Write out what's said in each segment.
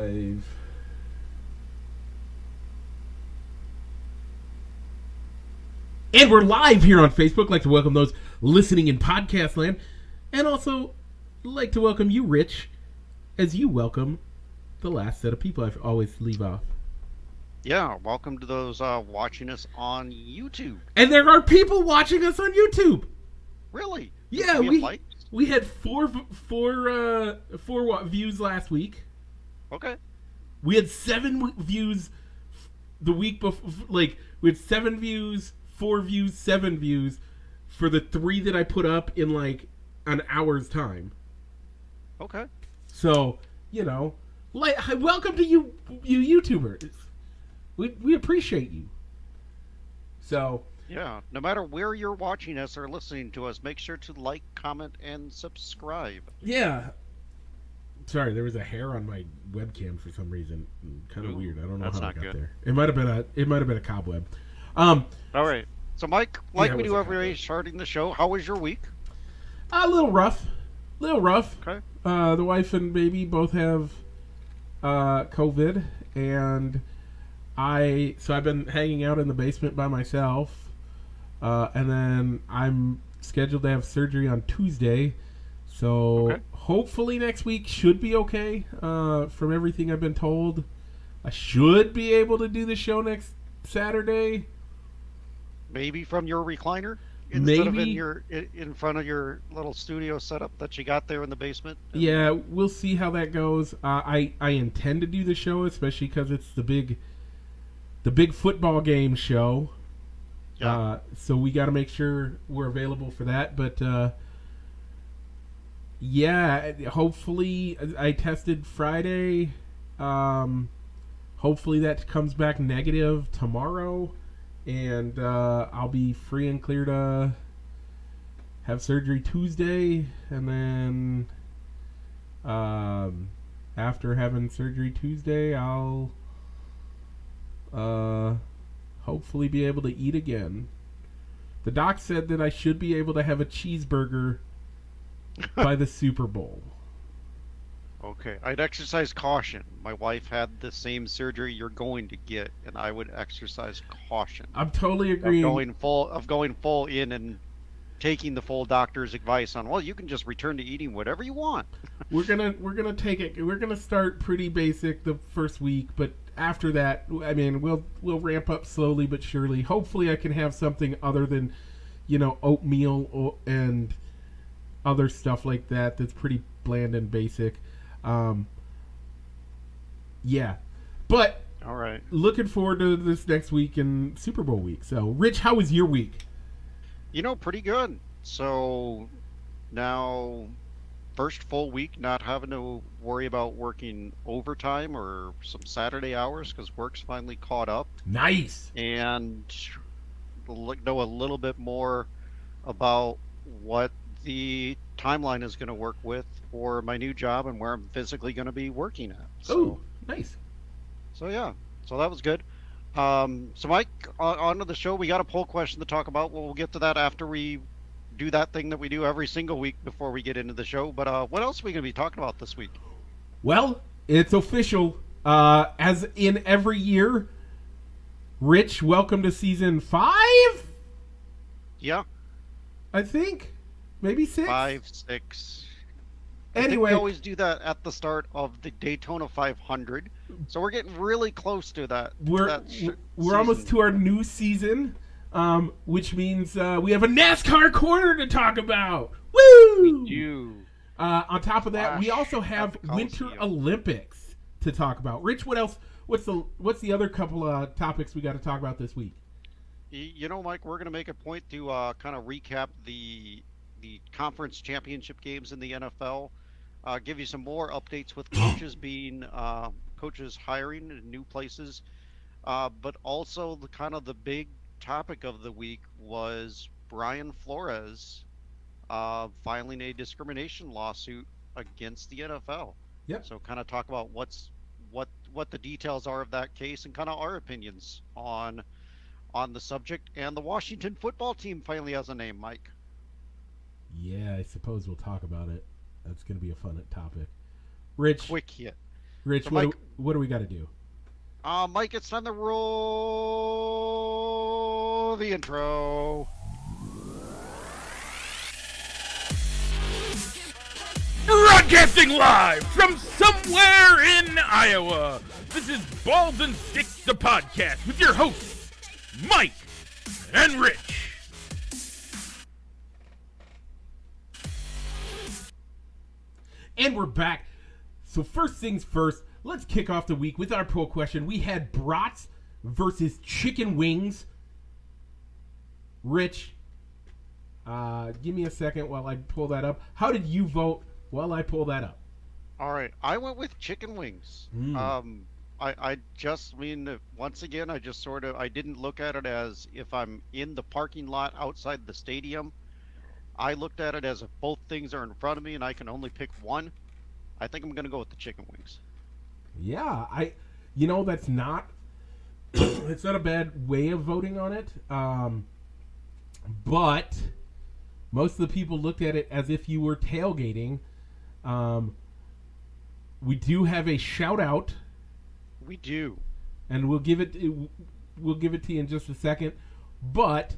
live. And we're live here on Facebook. I'd like to welcome those listening in podcast land. And also like to welcome you, Rich, as you welcome the last set of people I always leave off. Yeah, welcome to those watching us on YouTube. And there are people watching us on YouTube. Really? Yeah, we had four views last week. Okay. We had 7 views the week before. Like, we had 7 views, 4 views, 7 views for the 3 that I put up in like an hour's time. Okay. So, you know, welcome to you YouTubers. We appreciate you. So, yeah, no matter where you're watching us or listening to us, make sure to like, comment, and subscribe. Yeah. Sorry, there was a hair on my webcam for some reason. Kind of weird. I don't know how it got there. It might have been a cobweb. All right. So, Mike, like we do every day, cobweb. starting the show, how was your week? A little rough. Okay. The wife and baby both have COVID, and I've been hanging out in the basement by myself, and then I'm scheduled to have surgery on Tuesday, so hopefully next week should be okay. From everything I've been told, I should be able to do the show next Saturday. Maybe from your recliner instead of in front of your little studio setup that you got there in the basement. Yeah, we'll see how that goes. I intend to do the show, especially because it's the big football game show. Yeah. So we got to make sure we're available for that. But yeah, hopefully I tested Friday. Hopefully that comes back negative tomorrow, and I'll be free and clear to have surgery Tuesday, and then after having surgery Tuesday, I'll hopefully be able to eat again. The doc said that I should be able to have a cheeseburger by the Super Bowl. Okay. I'd exercise caution. My wife had the same surgery you're going to get, and I would exercise caution. I'm totally agreeing. Of going full in and taking the full doctor's advice on, well, you can just return to eating whatever you want. We're gonna take it. We're gonna start pretty basic the first week, but after that, I mean, we'll ramp up slowly but surely. Hopefully, I can have something other than, oatmeal and other stuff like that. That's pretty bland and basic. Yeah, but All right. looking forward to this next week and Super Bowl week. So, Rich, how was your week? Pretty good. So now, first full week not having to worry about working overtime or some Saturday hours because work's finally caught up, Nice. and know a little bit more about what the timeline is going to work with for my new job and where I'm physically going to be working at. Oh, nice. So yeah, so that was good. So Mike, on to the show. We got a poll question to talk about. We'll get to that after we do that thing that we do every single week before we get into the show. But what else are we going to be talking about this week? Well, it's official. As in every year, Rich, welcome to season 5. Yeah, I think maybe 6. 5, 6. I think Anyway, we always do that at the start of the Daytona 500. So we're getting really close to that. we're almost to our new season, which means we have a NASCAR corner to talk about. Woo! We do. On top of that, we Flash also at have the Winter Coliseum. Olympics to talk about. Rich, what else? What's the other couple of topics we got to talk about this week? Mike, we're going to make a point to kind of recap the conference championship games in the NFL. Give you some more updates with coaches hiring in new places, but also the big topic of the week was Brian Flores filing a discrimination lawsuit against the NFL. Yep. So kind of talk about what the details are of that case and kind of our opinions on the subject. And the Washington football team finally has a name, Mike. Yeah, I suppose we'll talk about it. That's going to be a fun topic. Rich, Quick hit. Rich, So, Mike, what do we got to do? Mike, it's time to roll the intro. Broadcasting live from somewhere in Iowa. This is Balls and Sticks, the podcast, with your hosts, Mike and Rich. And we're back. So first things first, let's kick off the week with our poll question. We had brats versus chicken wings. Rich, give me a second while I pull that up. How did you vote while I pull that up? All right, I went with chicken wings. I just mean once again, I didn't look at it as if I'm in the parking lot outside the stadium. I looked at it as if both things are in front of me and I can only pick one. I think I'm gonna go with the chicken wings. Yeah, that's not it's not a bad way of voting on it. But most of the people looked at it as if you were tailgating. We do have a shout out. We do, and we'll give it to you in just a second. But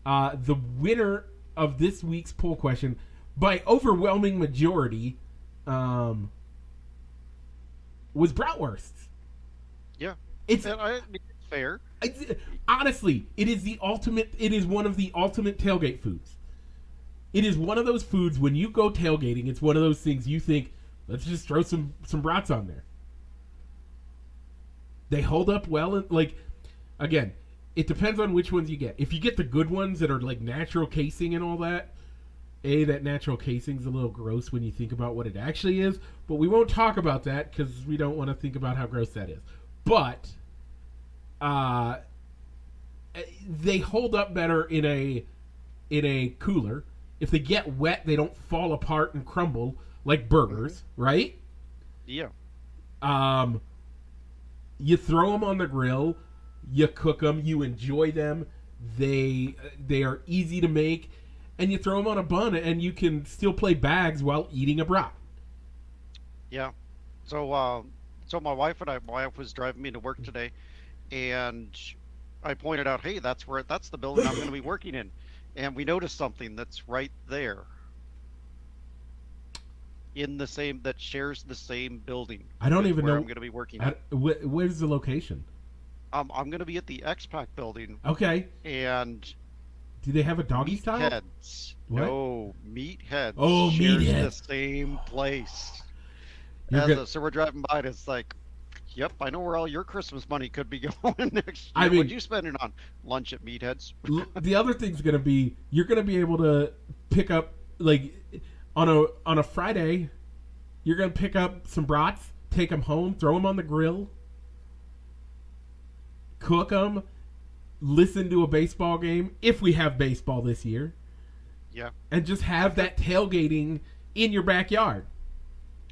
the winner of this week's poll question, by overwhelming majority, was bratwursts. Yeah, it's fair. Honestly, it is the ultimate. It is one of the ultimate tailgate foods. It is one of those foods when you go tailgating. It's one of those things you think, let's just throw some brats on there. They hold up well, and again, it depends on which ones you get. If you get the good ones that are like natural casing and all that, that natural casing's a little gross when you think about what it actually is, but we won't talk about that because we don't want to think about how gross that is. But they hold up better in a cooler. If they get wet, they don't fall apart and crumble like burgers, right? Yeah. You throw them on the grill, you cook them, you enjoy them. They are easy to make, and you throw them on a bun, and you can still play bags while eating a brat. Yeah. So my wife was driving me to work today, and I pointed out, hey, that's the building I'm going to be working in, and we noticed something that's right there. That shares the same building. I don't even know where I'm going to be working at. Where's the location? I'm going to be at the X-Pac building. Okay. And do they have a doggy style? Meatheads. What? No, Meatheads. Oh, shares Meatheads. the same place. So we're driving by, and it's like, yep, I know where all your Christmas money could be going next year. What you spending on lunch at Meatheads? The other thing's going to be, you're going to be able to pick up, on a Friday, you're going to pick up some brats, take them home, throw them on the grill, cook them, listen to a baseball game, if we have baseball this year. Yeah. And just have that tailgating in your backyard.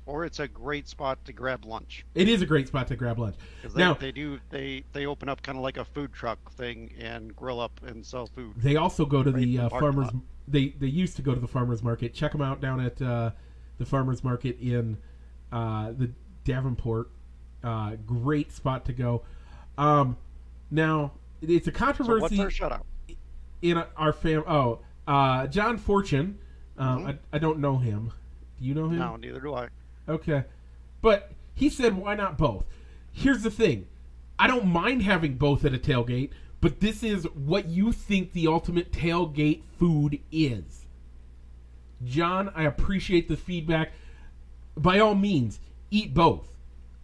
Or it's a great spot to grab lunch. It is a great spot to grab lunch. Now they open up kind of like a food truck thing and grill up and sell food. They also go to the farmers. They used to go to the farmers market. Check them out down at the farmers market in the Davenport. Great spot to go. Now it's a controversy. So what's our shutout? In our John Fortune. I don't know him. Do you know him? No, neither do I. Okay. But he said, why not both? Here's the thing. I don't mind having both at a tailgate, but this is what you think the ultimate tailgate food is. John, I appreciate the feedback. By all means, eat both.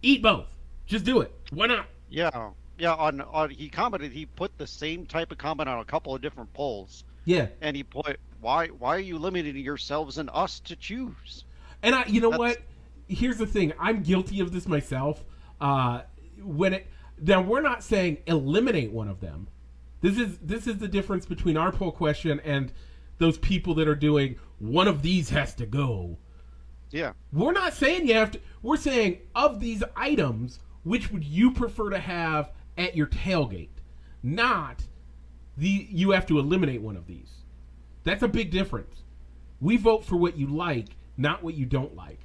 Eat both. Just do it. Why not? Yeah. He commented. He put the same type of comment on a couple of different polls. Yeah. And he put, why are you limiting yourselves and us to choose? And what? Here's the thing. I'm guilty of this myself. Now we're not saying eliminate one of them. This is the difference between our poll question and those people that are doing one of these has to go. Yeah. We're not saying you have to. We're saying of these items, which would you prefer to have at your tailgate? Not you have to eliminate one of these. That's a big difference. We vote for what you like, not what you don't like.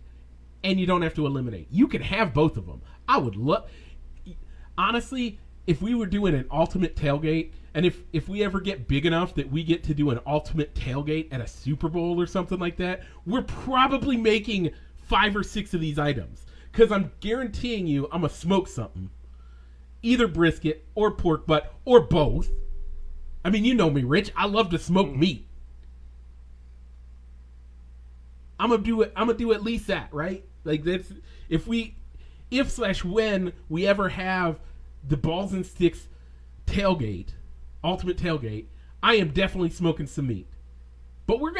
and you don't have to eliminate. You can have both of them. I would love... Honestly, if we were doing an ultimate tailgate, and if we ever get big enough that we get to do an ultimate tailgate at a Super Bowl or something like that, we're probably making 5 or 6 of these items. Because I'm guaranteeing you I'm going to smoke something. Either brisket or pork butt or both. I mean, you know me, Rich. I love to smoke meat. I'm gonna do at least that, right? Like that's if/when we ever have the Balls and Sticks tailgate, ultimate tailgate, I am definitely smoking some meat. But we're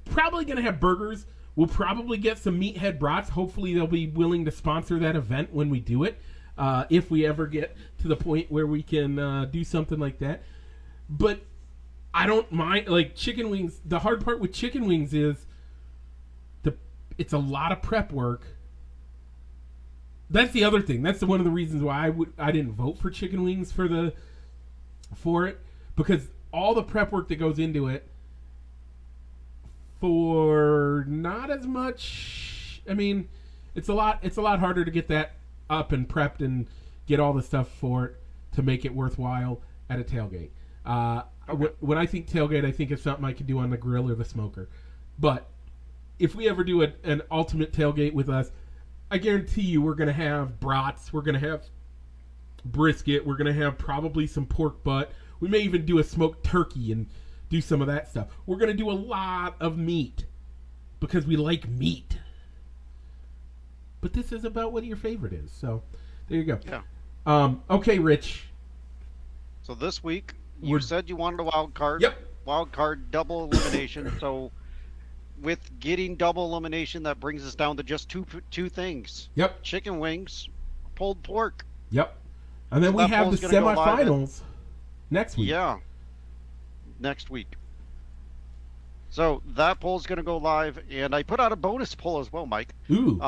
probably gonna have burgers. We'll probably get some meathead brats. Hopefully they'll be willing to sponsor that event when we do it. If we ever get to the point where we can do something like that. But I don't mind, like, chicken wings. The hard part with chicken wings is it's a lot of prep work. That's the other thing. That's one of the reasons why I didn't vote for chicken wings for it, because all the prep work that goes into it for not as much. I mean, it's a lot harder to get that up and prepped and get all the stuff for it to make it worthwhile at a tailgate. When I think tailgate, I think it's something I could do on the grill or the smoker. But if we ever do an ultimate tailgate with us, I guarantee you we're going to have brats, we're going to have brisket, we're going to have probably some pork butt. We may even do a smoked turkey and do some of that stuff. We're going to do a lot of meat because we like meat. But this is about what your favorite is. So there you go. Yeah. Okay, Rich. So this week, you said you wanted a wild card. Yep. Wild card double elimination. So with getting double elimination, that brings us down to just two things. Yep. Chicken wings, pulled pork. Yep. And then So we that have the poll's gonna go live semifinals next week. Yeah. Next week. So that poll's going to go live, and I put out a bonus poll as well, Mike. Ooh.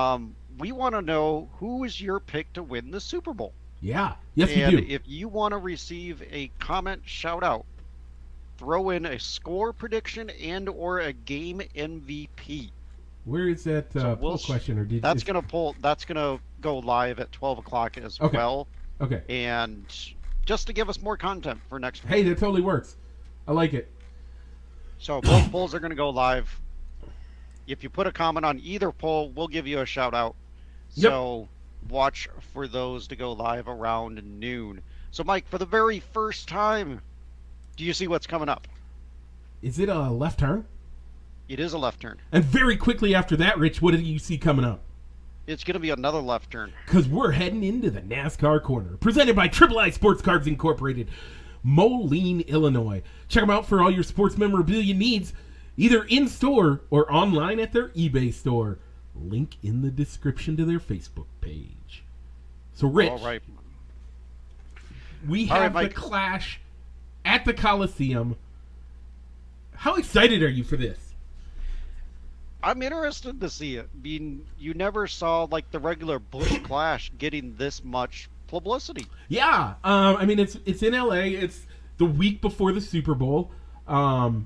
We want to know who is your pick to win the Super Bowl. Yeah. Yes, and we do. if you want to receive a comment shout out, throw in a score prediction and or a game MVP. Where is that poll question? Or that's going to go live at 12 o'clock as well. Okay. And just to give us more content for next week. Hey, that totally works. I like it. So both polls are going to go live. If you put a comment on either poll, we'll give you a shout out. So watch for those to go live around noon. So Mike, for the very first time, do you see what's coming up? Is it a left turn? It is a left turn. And very quickly after that, Rich, what do you see coming up? It's going to be another left turn. Because we're heading into the NASCAR Corner, presented by Triple I Sports Cards Incorporated, Moline, Illinois. Check them out for all your sports memorabilia needs, either in-store or online at their eBay store. Link in the description to their Facebook page. So, Rich, all right. We have the Clash at the Coliseum. How excited are you for this? I'm interested to see it. I mean, you never saw like the regular Busch Clash getting this much publicity. Yeah, I mean it's in LA. It's the week before the Super Bowl. I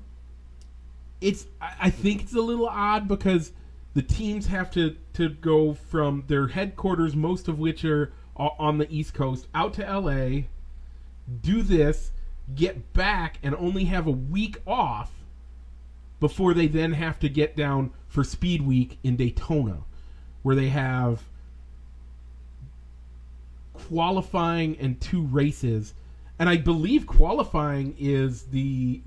think it's a little odd because the teams have to go from their headquarters, most of which are on the East Coast, out to LA, do this, get back, and only have a week off before they then have to get down for Speed Week in Daytona, where they have qualifying and 2 races. And I believe qualifying is the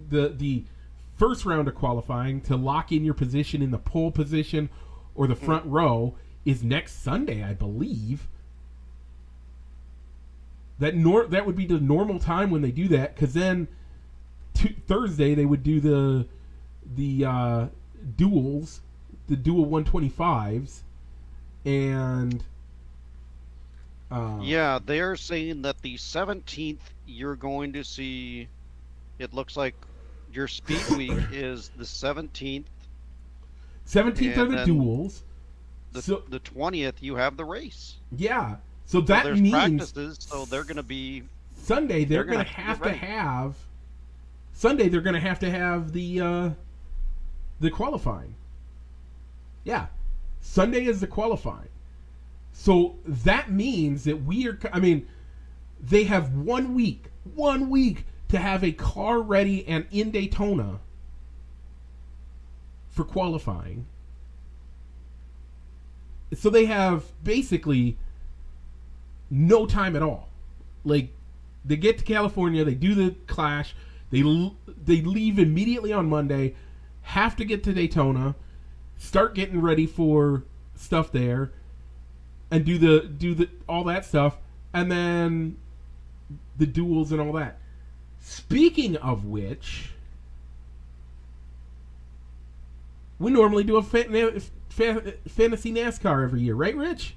first round of qualifying to lock in your position in the pole position or the front row is next Sunday, I believe. That would be the normal time when they do that, because then Thursday they would do the duels, the dual 125s, and yeah, they're saying that the 17th you're going to see. It looks like your Speed Week is the 17th. 17th are the duels. The 20th you have the race. Yeah, so that there's means practices. So they're going to be Sunday. They're going to have to have Sunday. They're going to have the qualifying. Yeah. Sunday is the qualifying. So that means that they have 1 week to have a car ready and in Daytona for qualifying. So they have basically no time at all. Like, they get to California, they do the Clash, they leave immediately on Monday, have to get to Daytona, start getting ready for stuff there, and do the all that stuff, and then the duels and all that. Speaking of which, we normally do a fantasy NASCAR every year, right, Rich?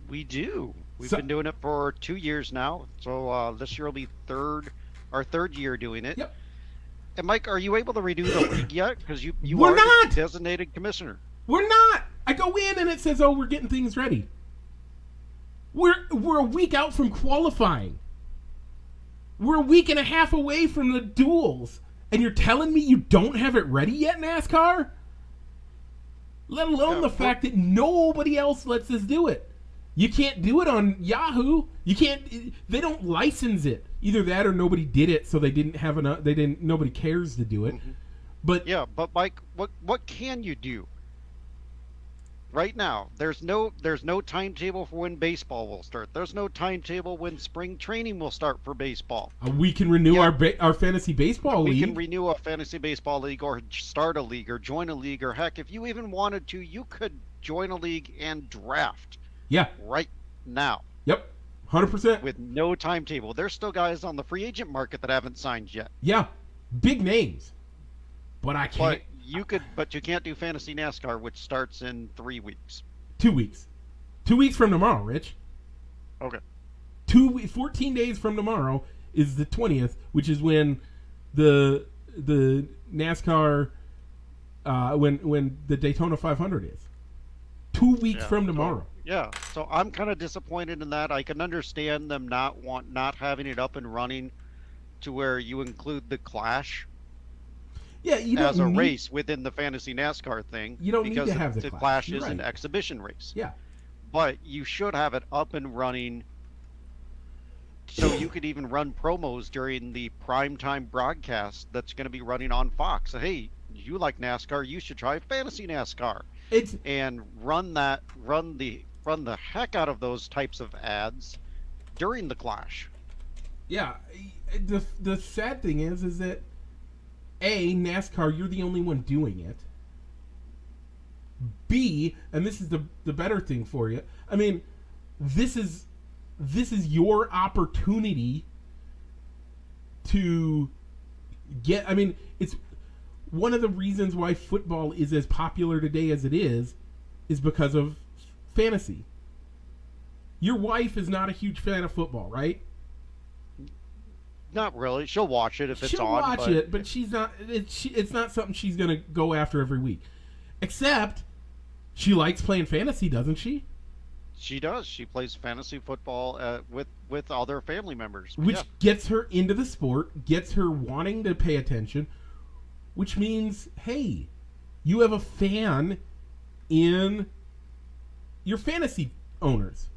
We do. We've been doing it for 2 years now. So this year will be our third year doing it. Yep. And Mike, are you able to renew the league yet? Because you We're are not! the designated commissioner. We're not. I go in and it says, "Oh, we're getting things ready." We're a week out from qualifying. We're a week and a half away from the duels, and you're telling me you don't have it ready yet, NASCAR? Let alone the fact that nobody else lets us do it. You can't do it on Yahoo. You can't. They don't license it. Either that or nobody did it, so they didn't have enough. Nobody cares to do it. Mm-hmm. But But Mike, what can you do? Right now, there's no timetable for when baseball will start. There's no timetable when spring training will start for baseball. we can renew our fantasy baseball league. We can renew a fantasy baseball league or start a league or join a league, or heck, if you even wanted to, you could join a league and draft. Yeah. Right now. Yep. 100%. With no timetable. There's still guys on the free agent market that haven't signed yet. Yeah. Big names. But I can't. But you can't do fantasy NASCAR, which starts in 3 weeks. 2 weeks. 2 weeks from tomorrow, Rich. Okay. 14 days from tomorrow is the 20th, which is when the NASCAR when the Daytona 500 is. 2 weeks from tomorrow. So I'm kind of disappointed in that. I can understand them not having it up and running to where you include the Clash. Yeah, as a race within the fantasy NASCAR thing. You don't need to have the Clash is right. an exhibition race. Yeah. But you should have it up and running so you could even run promos during the primetime broadcast that's going to be running on Fox. So, hey, you like NASCAR, you should try fantasy NASCAR. And run the heck out of those types of ads during the Clash. Yeah. The sad thing is that NASCAR, you're the only one doing it. B, and this is the better thing for you. I mean, this is your opportunity to get. I mean, it's one of the reasons why football is as popular today as it is because of fantasy. Your wife is not a huge fan of football, right? Not really. She'll watch it if it's on. She'll watch it, but she's not. It's not something she's gonna go after every week. Except, she likes playing fantasy, doesn't she? She does. She plays fantasy football with other family members. Which gets her into the sport, gets her wanting to pay attention. Which means, hey, you have a fan in your fantasy owners.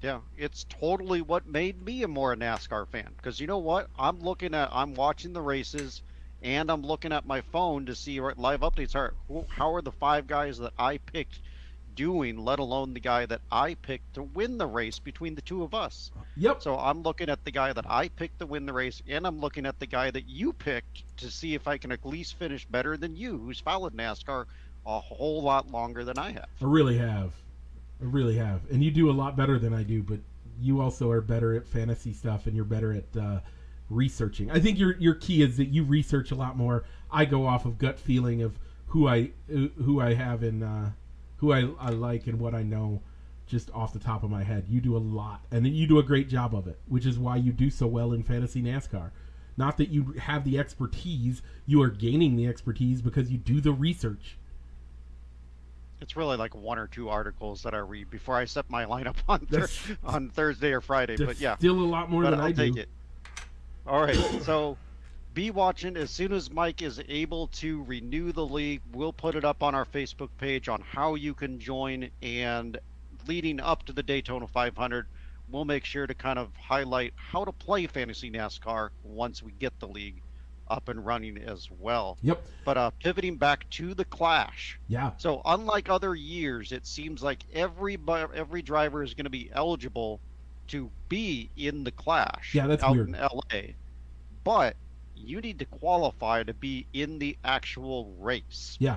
Yeah, it's totally what made me a more NASCAR fan. Because you know what? I'm watching the races, and I'm looking at my phone to see what live updates are. How are the 5 guys that I picked doing, let alone the guy that I picked to win the race between the two of us? Yep. So I'm looking at the guy that I picked to win the race, and I'm looking at the guy that you picked to see if I can at least finish better than you, who's followed NASCAR a whole lot longer than I have. I really have. And you do a lot better than I do, but you also are better at fantasy stuff, and you're better at researching. I think your key is that you research a lot more. I go off of gut feeling of who I have and who I like and what I know just off the top of my head. You do a lot, and you do a great job of it, which is why you do so well in fantasy NASCAR. Not that you have the expertise, you are gaining the expertise because you do the research. It's really like 1 or 2 articles that I read before I set my lineup on Thursday or Friday. But yeah, still a lot more than I do. Take it. All right, so be watching. As soon as Mike is able to renew the league, we'll put it up on our Facebook page on how you can join. And leading up to the Daytona 500, we'll make sure to kind of highlight how to play fantasy NASCAR once we get the league up and running as well. Yep. But pivoting back to the Clash. Yeah. So unlike other years, it seems like every driver is going to be eligible to be in the Clash. Yeah, that's out weird. in LA. But you need to qualify to be in the actual race. Yeah.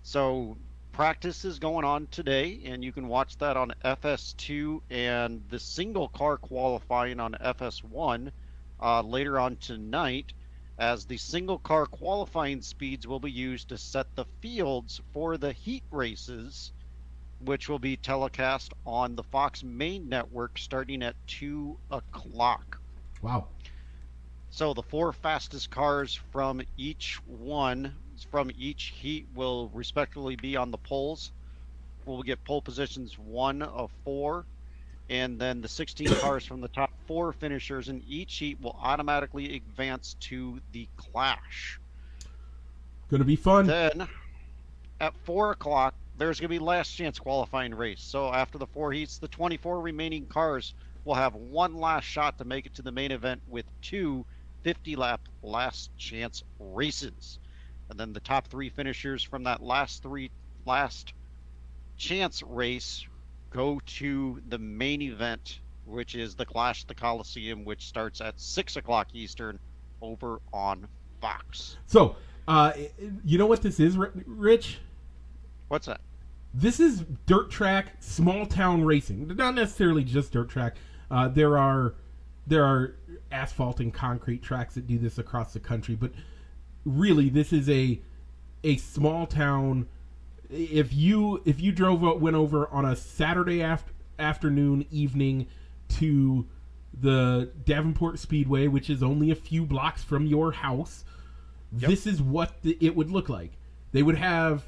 So practice is going on today, and you can watch that on FS2 and the single car qualifying on FS1 later on tonight, as the single car qualifying speeds will be used to set the fields for the heat races, which will be telecast on the Fox main network starting at 2 o'clock. Wow. So the 4 fastest cars from each heat will respectively be on the poles. We'll get pole positions 1 of 4, and then the 16 cars from the top 4 finishers in each heat will automatically advance to the Clash. Gonna be fun. Then at 4 o'clock, there's going to be last chance qualifying race. So after the 4 heats, the 24 remaining cars will have one last shot to make it to the main event with 2 50-lap last chance races. And then the top 3 finishers from that last chance race go to the main event, which is the Clash at the Coliseum, which starts at 6 o'clock Eastern over on Fox. So, you know what this is, Rich? What's that? This is dirt track, small town racing. Not necessarily just dirt track. There are asphalt and concrete tracks that do this across the country, but really this is a small town. If you went over on a Saturday afternoon, evening to the Davenport Speedway, which is only a few blocks from your house, Yep. This is what it would look like. They'd have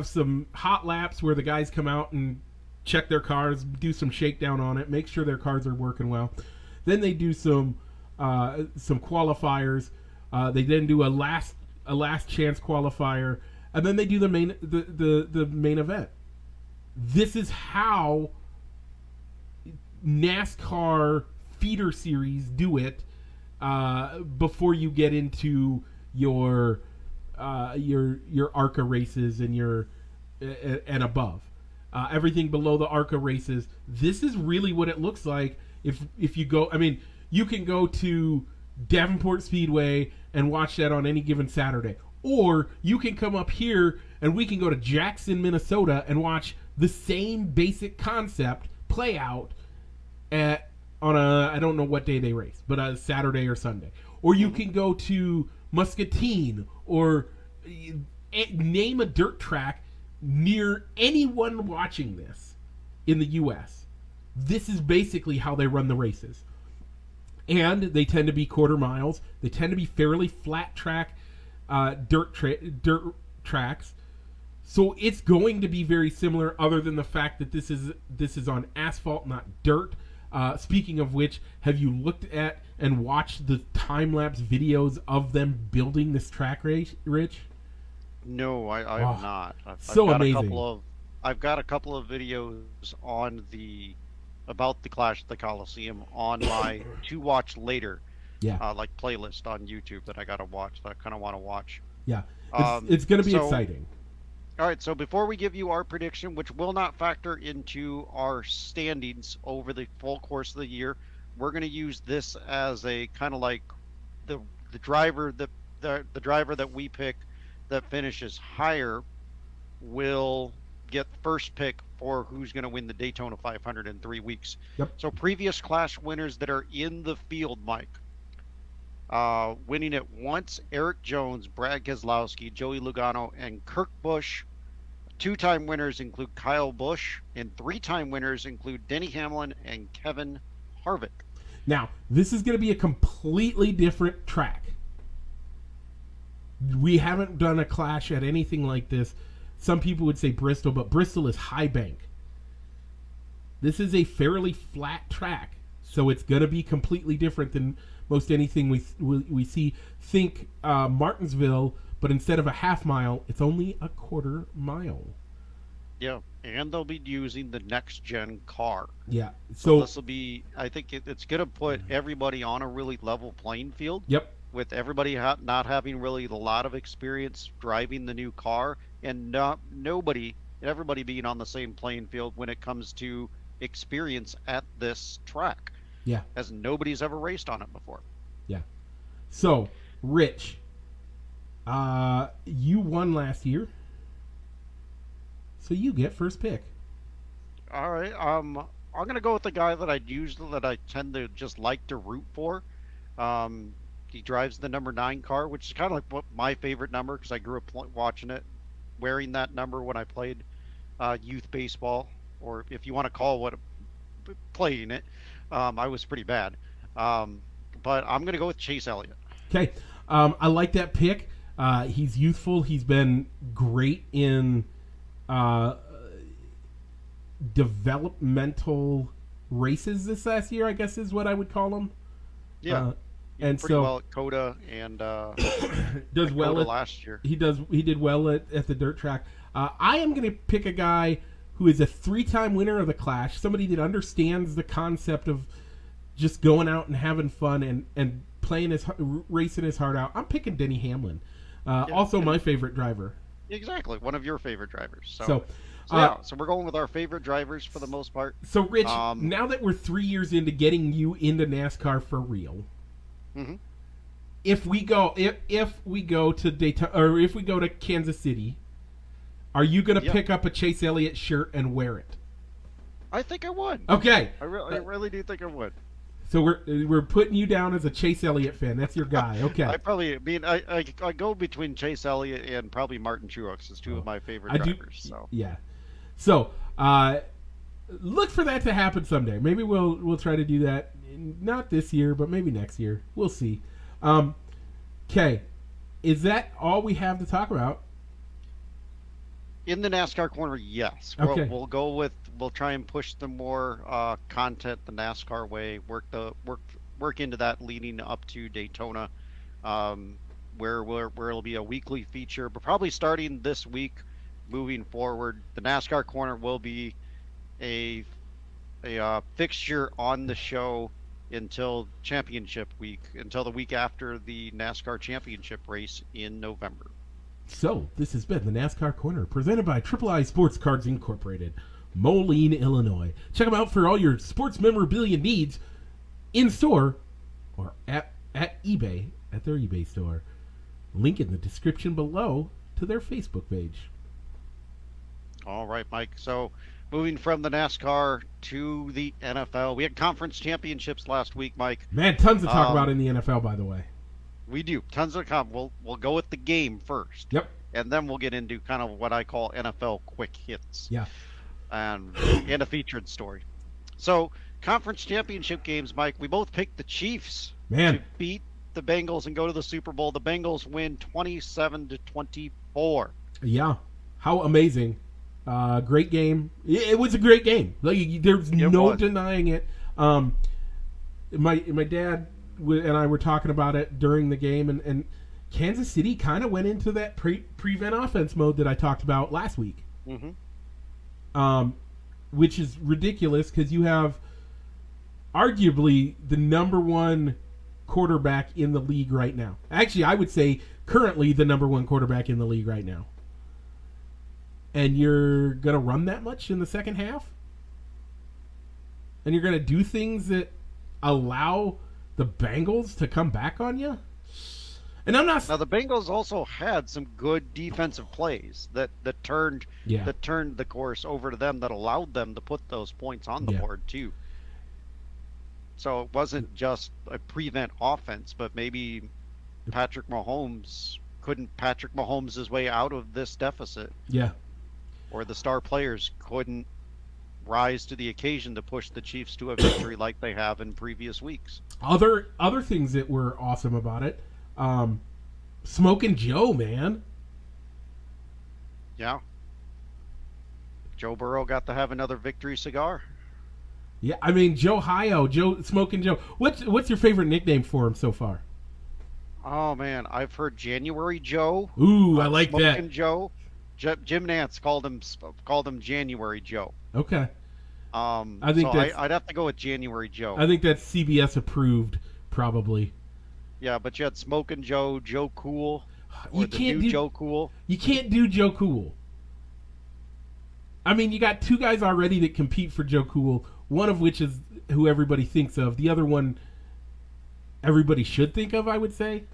some hot laps where the guys come out and check their cars, do some shakedown on it, make sure their cars are working well. Then they do some qualifiers. They then do a last chance qualifier, and then they do the main event. This is how NASCAR feeder series do it before you get into your ARCA races and above. Everything below the ARCA races. This is really what it looks like if you go. I mean, you can go to Davenport Speedway and watch that on any given Saturday, or you can come up here and we can go to Jackson, Minnesota, and watch the same basic concept play out on a, I don't know what day they race, but a Saturday or Sunday. Or you can go to Muscatine, or name a dirt track near anyone watching this in the U.S. This is basically how they run the races. And they tend to be quarter miles. They tend to be fairly flat track dirt tracks. So it's going to be very similar, other than the fact that this is on asphalt, not dirt. Speaking of which, have you looked at and watched the time-lapse videos of them building this track, Rich? No, I have not. I've so got amazing. I've got a couple of videos about the Clash at the Coliseum on my to watch later, like playlist on YouTube that I got to watch, that I kind of want to watch. Yeah, it's going to be so- exciting. All right, so before we give you our prediction, which will not factor into our standings over the full course of the year, we're going to use this as a kind of like the driver that we pick that finishes higher will get first pick for who's going to win the Daytona 500 in 3 weeks. Yep. So previous Clash winners that are in the field, Mike. Winning it once, Eric Jones, Brad Keselowski, Joey Logano, and Kirk Busch. 2-time winners include Kyle Busch, and 3-time winners include Denny Hamlin and Kevin Harvick. Now, this is going to be a completely different track. We haven't done a Clash at anything like this. Some people would say Bristol, but Bristol is high bank. This is a fairly flat track. So it's going to be completely different than most anything we see. Think Martinsville, but instead of a half mile, it's only a quarter mile. Yeah, and they'll be using the next gen car. Yeah. So this will be, I think it's going to put everybody on a really level playing field. Yep. With everybody not having really a lot of experience driving the new car, and everybody being on the same playing field when it comes to experience at this track. Yeah. As nobody's ever raced on it before. Yeah. So, Rich, you won last year, so you get first pick. All right. I'm gonna go with the guy that I tend to just like to root for. He drives the number 9 car, which is kind of like my favorite number because I grew up watching it, wearing that number when I played youth baseball, or if you want to call playing it. I was pretty bad. But I'm going to go with Chase Elliott. Okay. I like that pick. He's youthful. He's been great in developmental races this last year, I guess is what I would call them. Yeah. And pretty so well at COTA and does well at, last year. He did well at the dirt track. I am going to pick a guy who is a 3-time winner of the Clash, somebody that understands the concept of just going out and having fun and playing racing his heart out. I'm picking Denny Hamlin, also my favorite driver. Exactly, one of your favorite drivers. So we're going with our favorite drivers for the most part. So Rich, now that we're 3 years into getting you into NASCAR for real. Mm-hmm. If we go to Daytona, or if we go to Kansas City, are you going to pick up a Chase Elliott shirt and wear it? I think I would. Okay. I really do think I would. So we're putting you down as a Chase Elliott fan. That's your guy. Okay. I go between Chase Elliott and probably Martin Truex as two of my favorite drivers. So yeah. So look for that to happen someday. Maybe we'll try to do that. Not this year, but maybe next year. We'll see. Okay. Is that all we have to talk about? In the NASCAR corner, yes. Okay. We'll try and push the more content the NASCAR way. Work into that leading up to Daytona, where it'll be a weekly feature, but probably starting this week, moving forward, the NASCAR corner will be a fixture on the show until championship week, until the week after the NASCAR championship race in November. So, this has been the NASCAR Corner, presented by Triple I Sports Cards Incorporated, Moline, Illinois. Check them out for all your sports memorabilia needs in store or at eBay, at their eBay store. Link in the description below to their Facebook page. All right, Mike. So, moving from the NASCAR to the NFL, we had conference championships last week, Mike. Man, tons to talk about in the NFL, by the way. We do. Tons of We'll go with the game first. Yep. And then we'll get into kind of what I call NFL quick hits. Yeah. And a featured story. So, conference championship games, Mike, we both picked the Chiefs to beat the Bengals and go to the Super Bowl. The Bengals win 27-24. Yeah. How amazing. Great game. It was a great game. Like, there's no denying it. My dad and I were talking about it during the game, and Kansas City kind of went into that prevent offense mode that I talked about last week. Mm-hmm. Which is ridiculous because you have arguably the number one quarterback in the league right now. Actually, I would say currently the number one quarterback in the league right now. And you're going to run that much in the second half? And you're going to do things that allow the Bengals to come back on you? And I'm not. Now the Bengals also had some good defensive plays that turned the course over to them, that allowed them to put those points on the board too. So it wasn't just a prevent offense, but maybe Patrick Mahomes his way out of this deficit. Yeah. Or the star players couldn't rise to the occasion to push the Chiefs to a victory like they have in previous weeks. Other things that were awesome about it, Smoking Joe, man. Yeah. Joe Burrow got to have another victory cigar. Yeah, I mean Joe Hio, Joe Smoking Joe. What's your favorite nickname for him so far? Oh man, I've heard January Joe. Ooh, I like Smoking that. Joe. Jim Nantz called him January Joe. Okay. I think I'd have to go with January Joe. I think that's CBS approved, probably. Yeah, but you had Smoking Joe, Joe Cool, or You the can't new do Joe Cool. You can't do Joe Cool. I mean, you got two guys already that compete for Joe Cool. One of which is who everybody thinks of. The other one, everybody should think of. I would say.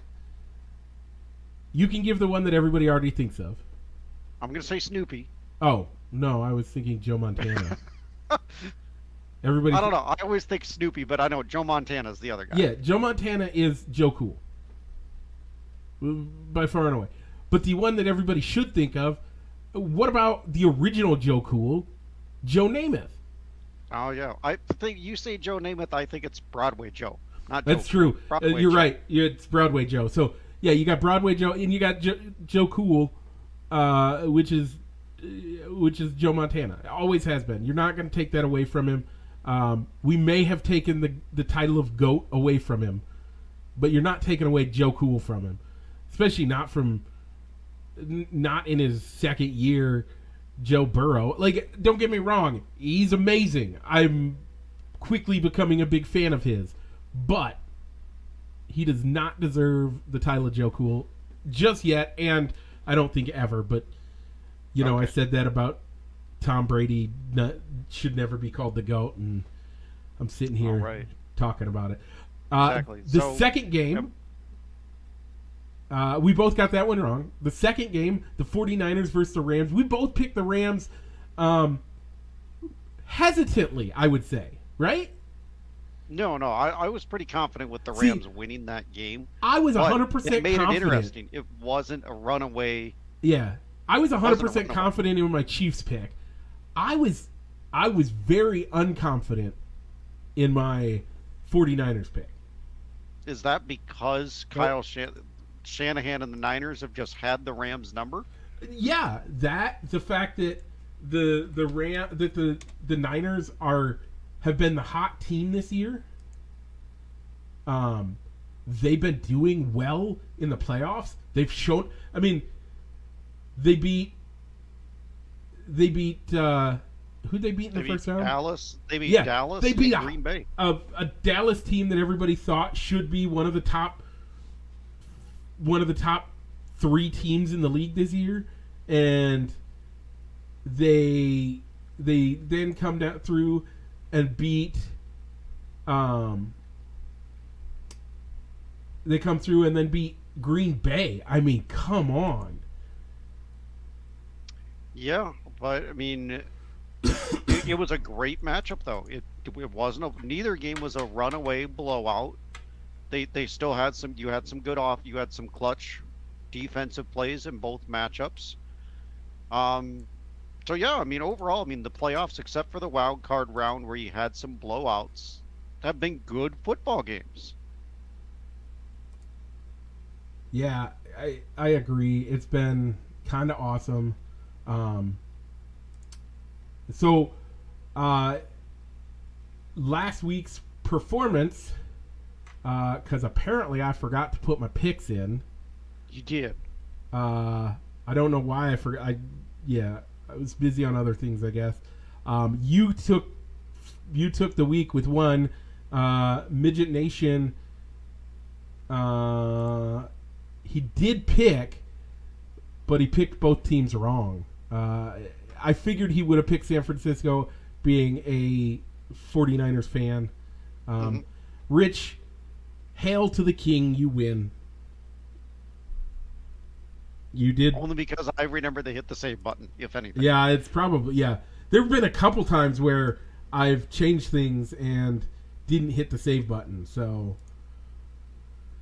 You can give the one that everybody already thinks of. I'm gonna say Snoopy. Oh no, I was thinking Joe Montana. Everybody. I don't know. I always think Snoopy, but I know Joe Montana's the other guy. Yeah, Joe Montana is Joe Cool. By far and away. But the one that everybody should think of, what about the original Joe Cool, Joe Namath? Oh yeah, I think you say Joe Namath. I think it's Broadway Joe, not. That's Joe true. Broadway You're Joe. right. Yeah, it's Broadway Joe. So yeah, you got Broadway Joe, and you got Joe Cool, which is Joe Montana. Always has been. You're not going to take that away from him. We may have taken the title of GOAT away from him, but you're not taking away Joe Cool from him, especially not in his second year. Joe Burrow, like, don't get me wrong, he's amazing. I'm quickly becoming a big fan of his, but he does not deserve the title of Joe Cool just yet, and I don't think ever. But you know, I said that about Tom Brady should never be called the GOAT, and I'm sitting here talking about it. Exactly. The second game, we both got that one wrong. The second game, the 49ers versus the Rams, we both picked the Rams hesitantly, I would say, right? No, I was pretty confident with the Rams winning that game. I was 100% it made confident. it interesting. It wasn't a runaway. Yeah, I was 100% confident in my Chiefs pick. I was very unconfident in my 49ers pick. Is that because Kyle Shanahan and the Niners have just had the Rams number? Yeah, the fact that the Niners have been the hot team this year. They've been doing well in the playoffs. They've shown. I mean, they beat. Who they beat in the first round? Dallas. They beat Dallas. They beat Green Bay. A Dallas team that everybody thought should be one of the top 3 teams in the league this year, and they then come down through and beat. They come through and then beat Green Bay. I mean, come on. Yeah, but I mean, it was a great matchup though. It wasn't neither game was a runaway blowout. They still had some. You had some you had some clutch defensive plays in both matchups. So yeah, I mean overall, I mean the playoffs, except for the wild card round where you had some blowouts, have been good football games. Yeah, I agree. It's been kind of awesome. So last week's performance, because apparently I forgot to put my picks in. You did. I don't know why I forgot. I was busy on other things, I guess. You took the week with one. Midget Nation. He did pick, but he picked both teams wrong. I figured he would have picked San Francisco, being a 49ers fan. Rich, hail to the king, you win. You did. Only because I remember they hit the save button, if anything. Yeah, it's probably, yeah. There have been a couple times where I've changed things and didn't hit the save button, so.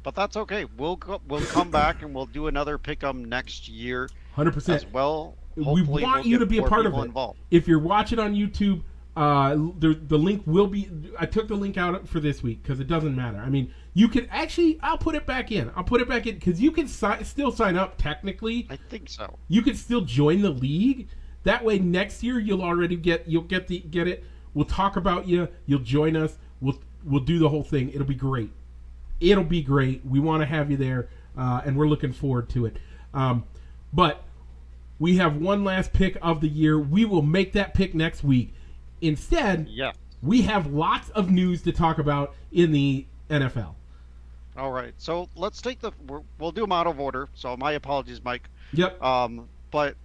But that's okay. We'll come back and we'll do another pick'em next year. 100%. As well. We want you to be a part of it. Involved. If you're watching on YouTube, the link will be. I took the link out for this week because it doesn't matter. I mean, you can actually. I'll put it back in. Because you can still sign up technically. I think so. You can still join the league. That way, next year you'll get it We'll talk about you. You'll join us. We'll do the whole thing. It'll be great. It'll be great. We want to have you there, and we're looking forward to it. But we have one last pick of the year. We will make that pick next week. Instead, we have lots of news to talk about in the NFL. All right. So let's take we'll do them out of order. So my apologies, Mike. Yep. But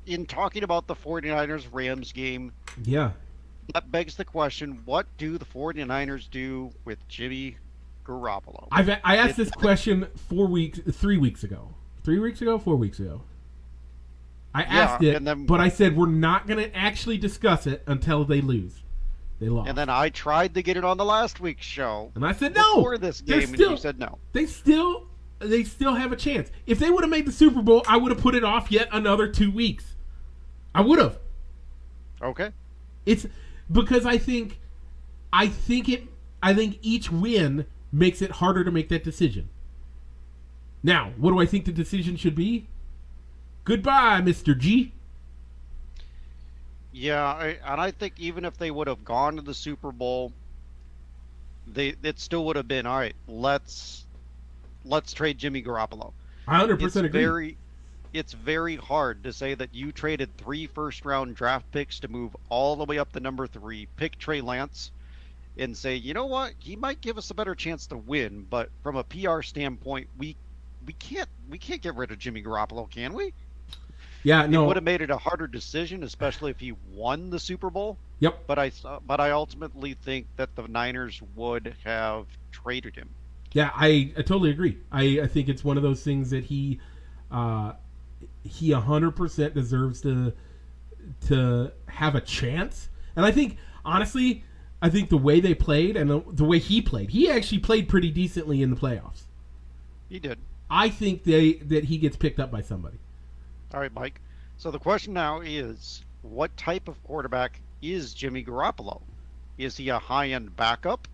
in talking about the 49ers-Rams game, that begs the question, what do the 49ers do with Jimmy Garoppolo? I asked this question 3 weeks ago. 3 weeks ago? 4 weeks ago. I asked it, but I said we're not going to actually discuss it until they lose. They lost. And then I tried to get it on the last week's show. And I said no. Before this game, and you said no. They still have a chance. If they would have made the Super Bowl, I would have put it off yet another 2 weeks. I would have. Okay. It's because I think each win makes it harder to make that decision. Now, what do I think the decision should be? Goodbye, Mr. G. Yeah, and I think even if they would have gone to the Super Bowl, it still would have been, all right, let's trade Jimmy Garoppolo. I 100% agree. It's very hard to say that you traded 3 first-round draft picks to move all the way up to number 3, pick Trey Lance, and say, you know what, he might give us a better chance to win, but from a PR standpoint, we can't get rid of Jimmy Garoppolo, can we? Yeah, no. It would have made it a harder decision, especially if he won the Super Bowl. Yep. But I ultimately think that the Niners would have traded him. Yeah, I totally agree. I think it's one of those things that he 100% deserves to have a chance. And I think, honestly, the way they played and the way he played, he actually played pretty decently in the playoffs. He did. I think that he gets picked up by somebody. All right, Mike. So the question now is, what type of quarterback is Jimmy Garoppolo? Is he a high-end backup?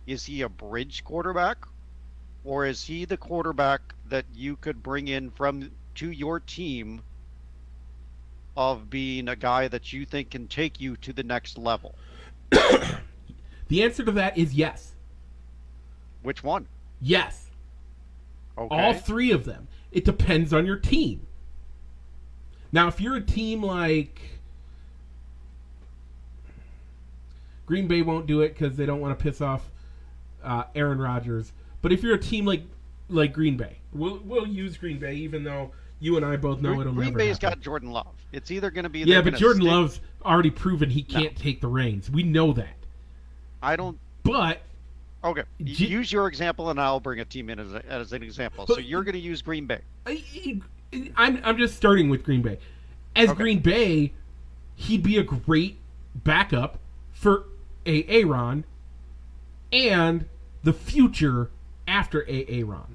Is he a bridge quarterback? Or is he the quarterback that you could bring in to your team of being a guy that you think can take you to the next level? The answer to that is yes. Which one? Yes. Okay. All 3 of them. It depends on your team. Now, if you're a team like Green Bay, won't do it because they don't want to piss off Aaron Rodgers. But if you're a team like Green Bay, we'll use Green Bay, even though you and I both know it'll never happen. Green Bay's got Jordan Love. It's either going to be but Jordan Love's already proven he can't take the reins. We know that. I don't. But okay, use your example, and I'll bring a team in as an example. So you're going to use Green Bay. I'm just starting with Green Bay. As Green Bay, he'd be a great backup for Aaron and the future after Aaron.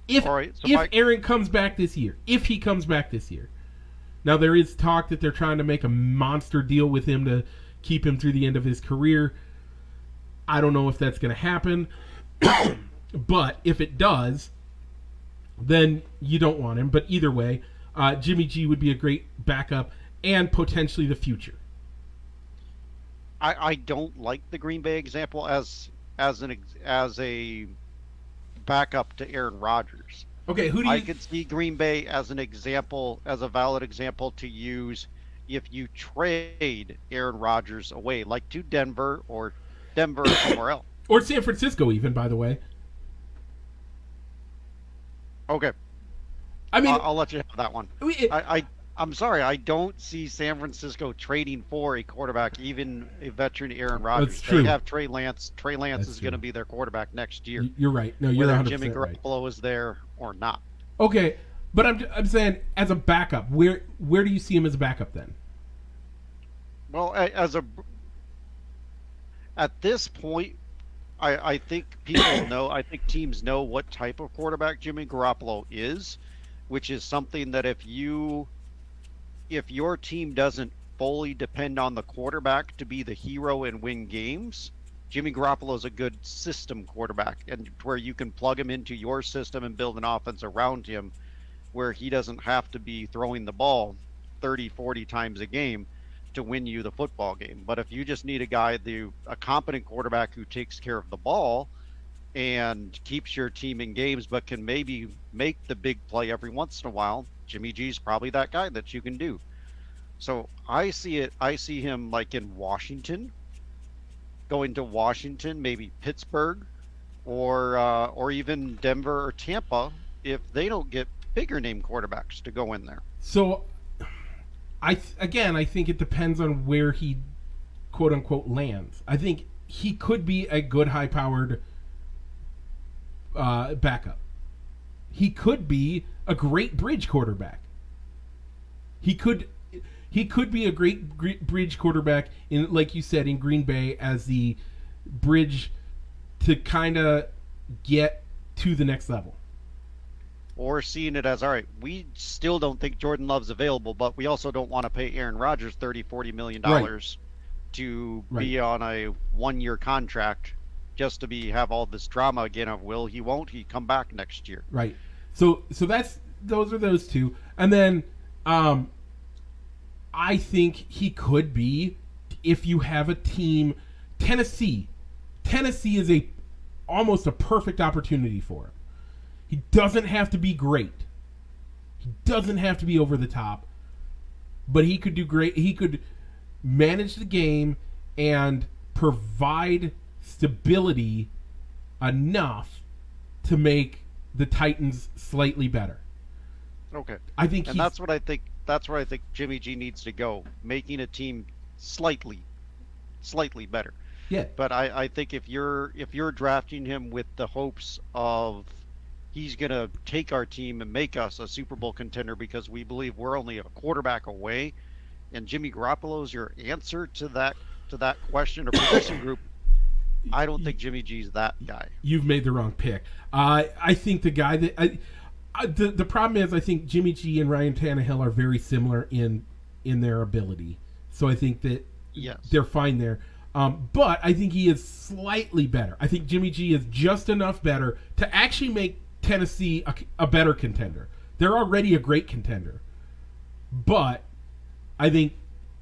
If Aaron comes back this year, now there is talk that they're trying to make a monster deal with him to keep him through the end of his career. I don't know if that's going to happen, but if it does, then you don't want him. But either way, Jimmy G would be a great backup and potentially the future. I don't like the Green Bay example as a backup to Aaron Rodgers. Okay, I could see Green Bay as an example, as a valid example to use if you trade Aaron Rodgers away, like to Denver or somewhere else. Or San Francisco, even, by the way. Okay. I mean, I'll let you have that one. I'm sorry, I don't see San Francisco trading for a quarterback, even a veteran Aaron Rodgers. That's true. They have Trey Lance. Trey Lance is going to be their quarterback next year. You're right. No, you're 100% whether Jimmy Garoppolo right. is there or not. Okay, but I'm saying as a backup, where do you see him as a backup then? Well, at this point, I think people know. I think teams know what type of quarterback Jimmy Garoppolo is, which is something that if your team doesn't fully depend on the quarterback to be the hero and win games, Jimmy Garoppolo is a good system quarterback, and where you can plug him into your system and build an offense around him where he doesn't have to be throwing the ball 30, 40 times a game. to win you the football game. But if you just need a competent quarterback who takes care of the ball and keeps your team in games, but can maybe make the big play every once in a while, Jimmy G's probably that guy that you can do. So I see him like in Washington, going to Washington, maybe Pittsburgh, or even Denver or Tampa if they don't get bigger name quarterbacks to go in there. So, I think it depends on where he, quote unquote, lands. I think he could be a good high powered backup. He could be a great bridge quarterback. He could be a great bridge quarterback in, like you said, in Green Bay as the bridge to kind of get to the next level. Or seeing it as, all right, we still don't think Jordan Love's available, but we also don't want to pay Aaron Rodgers $30-40 million to be on a 1-year contract just to have all this drama again of will he, won't he come back next year. Right. So those are those two. And then I think he could be, if you have a team, Tennessee is almost a perfect opportunity for him. He doesn't have to be great. He doesn't have to be over the top. But he could do great. He could manage the game and provide stability enough to make the Titans slightly better. Okay. I think that's what I think. That's where I think Jimmy G needs to go, making a team slightly better. Yeah. But I think if you're drafting him with the hopes of he's going to take our team and make us a Super Bowl contender because we believe we're only a quarterback away, and Jimmy Garoppolo's your answer to that question or position group, I don't think Jimmy G's that guy. You've made the wrong pick. I think the guy that the problem is I think Jimmy G and Ryan Tannehill are very similar in their ability, so I think that they're fine there. But I think he is slightly better. I think Jimmy G is just enough better to actually make Tennessee a better contender. They're already a great contender. But I think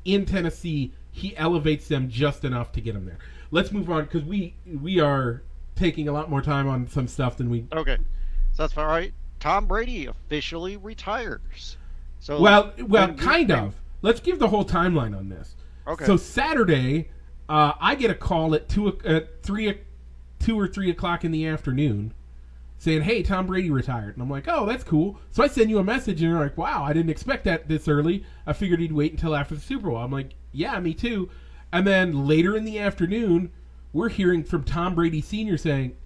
in Tennessee, he elevates them just enough to get them there. Let's move on because we are taking a lot more time on some stuff than we... Okay. So that's all right. Tom Brady officially retires. So well, kind of. Let's give the whole timeline on this. Okay. So Saturday... I get a call at 2 or 3 o'clock in the afternoon saying, hey, Tom Brady retired. And I'm like, oh, that's cool. So I send you a message, and you're like, wow, I didn't expect that this early. I figured he'd wait until after the Super Bowl. I'm like, yeah, me too. And then later in the afternoon, we're hearing from Tom Brady Sr. saying,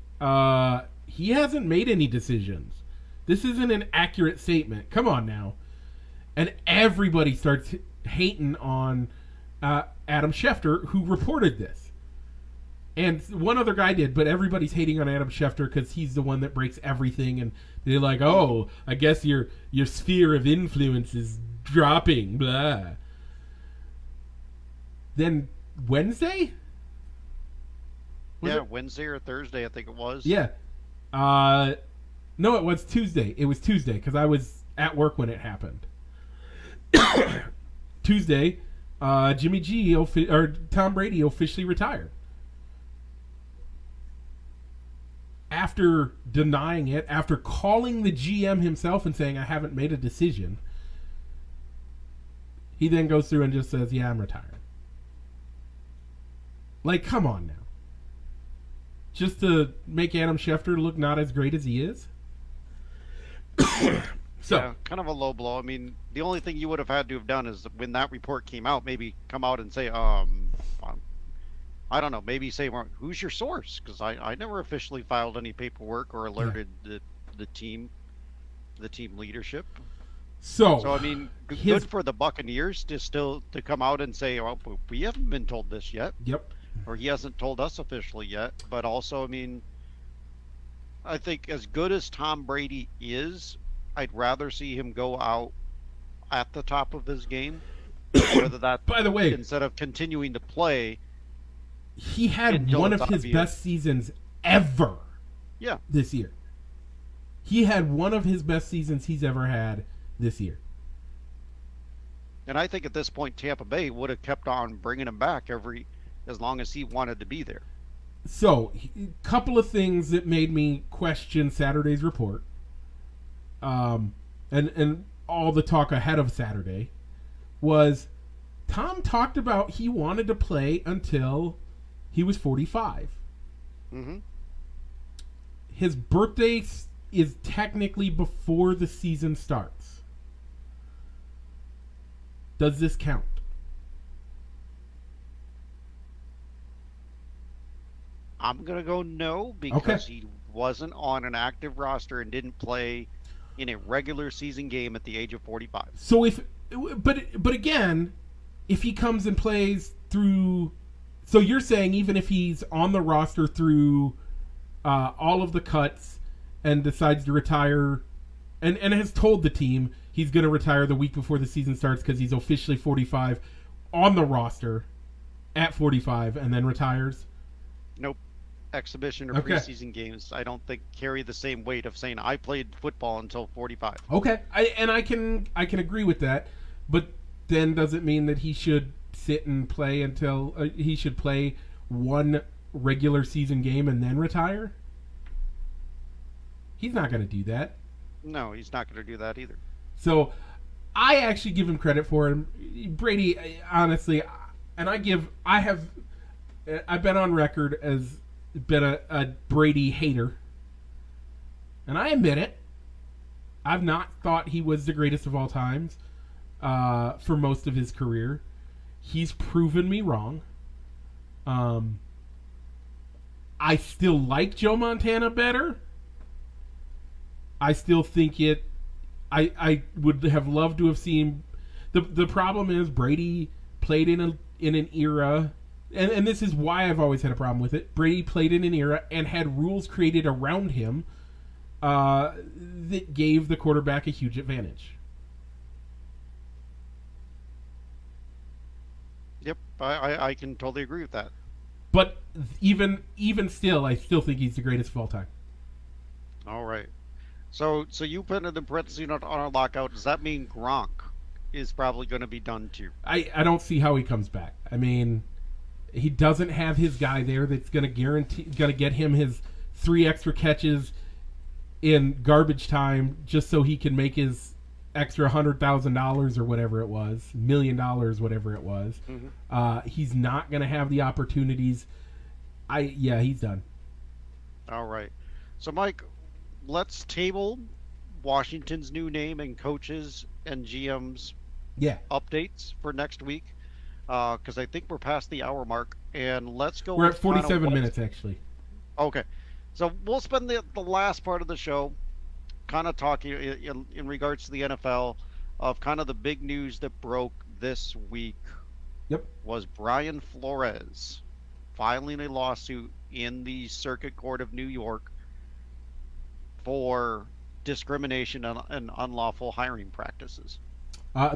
he hasn't made any decisions. This isn't an accurate statement. Come on now. And everybody starts hating on... Adam Schefter, who reported this. And one other guy did, but everybody's hating on Adam Schefter because he's the one that breaks everything, and they're like, oh, I guess your sphere of influence is dropping, blah. Then Wednesday? Wednesday or Thursday, I think it was. Yeah. No, it was Tuesday. It was Tuesday, because I was at work when it happened. Tuesday... Jimmy G or Tom Brady officially retired after denying it, after calling the GM himself and saying I haven't made a decision. He then goes through and just says, yeah, I'm retiring. Like, come on now. Just to make Adam Schefter look not as great as he is. So, yeah, kind of a low blow. I mean, the only thing you would have had to have done is when that report came out, maybe come out and say, I don't know, maybe say, well, who's your source? Because I never officially filed any paperwork or alerted the team leadership. So I mean, good for the Buccaneers to come out and say, well, we haven't been told this yet. Yep. Or he hasn't told us officially yet. But also, I mean, I think as good as Tom Brady is, I'd rather see him go out at the top of his game, whether that, by the way, instead of continuing to play. He had one of his best seasons ever. Yeah. This year. He had one of his best seasons he's ever had this year. And I think at this point, Tampa Bay would have kept on bringing him back as long as he wanted to be there. So, a couple of things that made me question Saturday's report, and all the talk ahead of Saturday, was Tom talked about he wanted to play until he was 45. Mm-hmm. His birthday is technically before the season starts. Does this count? I'm going to go no because he wasn't on an active roster and didn't play in a regular season game at the age of 45. So but again, if he comes and plays through, so you're saying even if he's on the roster through all of the cuts and decides to retire and has told the team he's going to retire the week before the season starts because he's officially 45 on the roster at 45 and then retires? Nope. Exhibition or preseason games, I don't think carry the same weight of saying I played football until 45. Okay, I can agree with that, but then does it mean that he should sit and play until he should play one regular season game and then retire? He's not going to do that. No, he's not going to do that either. So I actually give him credit for him. Brady, honestly, and I've been on record as been a Brady hater, and I admit it. I've not thought he was the greatest of all times for most of his career. He's proven me wrong. I still like Joe Montana better. I still think I would have loved to have seen. The problem is Brady played in an era. And this is why I've always had a problem with it. Brady played in an era and had rules created around him that gave the quarterback a huge advantage. Yep, I can totally agree with that. But even still, I still think he's the greatest of all time. All right. So you put it in parentheses on our lockout. Does that mean Gronk is probably going to be done too? I don't see how he comes back. I mean, he doesn't have his guy there that's going to get him his 3 extra catches in garbage time just so he can make his extra $100,000 or whatever it was, $1 million, whatever it was. Mm-hmm. He's not going to have the opportunities. He's done. All right. So, Mike, let's table Washington's new name and coaches and GMs updates for next week. Because I think we're past the hour mark, and let's go. We're at 47 minutes, actually. Okay, so we'll spend the last part of the show kind of talking in regards to the NFL of kind of the big news that broke this week. Yep. Was Brian Flores filing a lawsuit in the Circuit Court of New York for discrimination and unlawful hiring practices.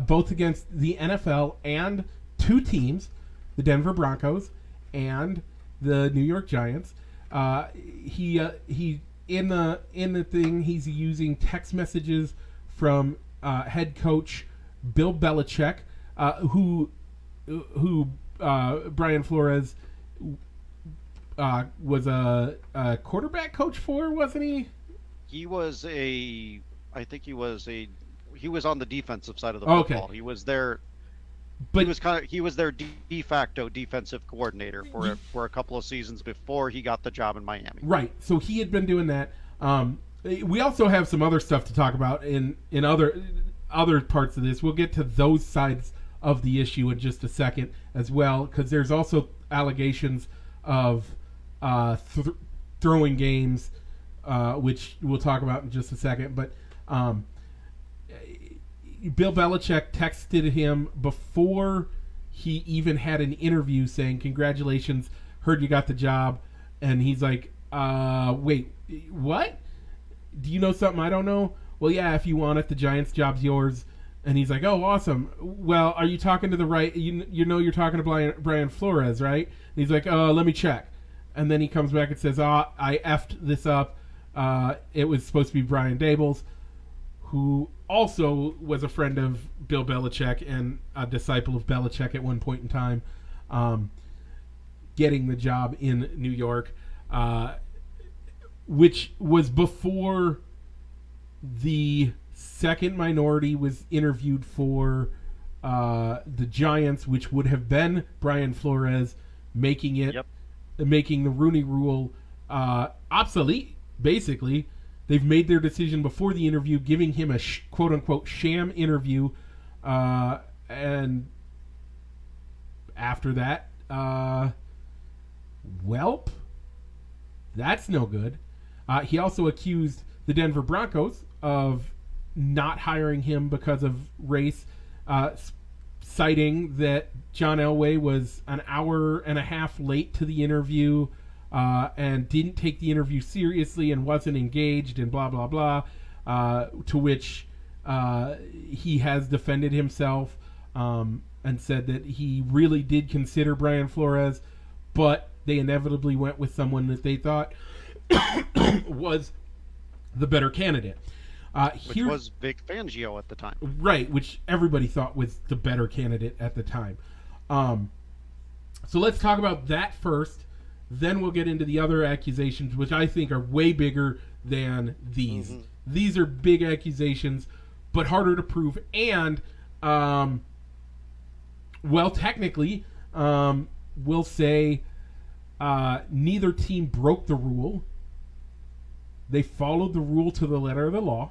Both against the NFL and 2 teams, the Denver Broncos and the New York Giants. He in the thing he's using text messages from head coach Bill Belichick, who Brian Flores was a quarterback coach for, wasn't he? He was he was on the defensive side of the football. Okay. He was there. But he was their de facto defensive coordinator for a couple of seasons before he got the job in Miami. Right. So he had been doing that. We also have some other stuff to talk about in other parts of this. We'll get to those sides of the issue in just a second as well, because there's also allegations of throwing games, which we'll talk about in just a second. But Bill Belichick texted him before he even had an interview saying, "Congratulations, heard you got the job." And he's like, wait, what? Do you know something I don't know? Well, yeah, if you want it, the Giants job's yours. And he's like, oh, awesome. Well, are you talking to the right? You know you're talking to Brian Flores, right? And he's like, let me check. And then he comes back and says, I effed this up. It was supposed to be Brian Daboll, who also was a friend of Bill Belichick and a disciple of Belichick at one point in time, getting the job in New York, which was before the second minority was interviewed for the Giants, which would have been Brian Flores, making the Rooney Rule obsolete, basically. They've made their decision before the interview, giving him a quote-unquote sham interview, and after that, welp, that's no good. He also accused the Denver Broncos of not hiring him because of race, citing that John Elway was an hour and a half late to the interview, and didn't take the interview seriously and wasn't engaged and blah, blah, blah, to which he has defended himself and said that he really did consider Brian Flores, but they inevitably went with someone that they thought was the better candidate. Which was Vic Fangio at the time. Right, which everybody thought was the better candidate at the time. So let's talk about that first. Then we'll get into the other accusations, which I think are way bigger than these. Mm-hmm. These are big accusations, but harder to prove. And, technically, we'll say neither team broke the rule. They followed the rule to the letter of the law.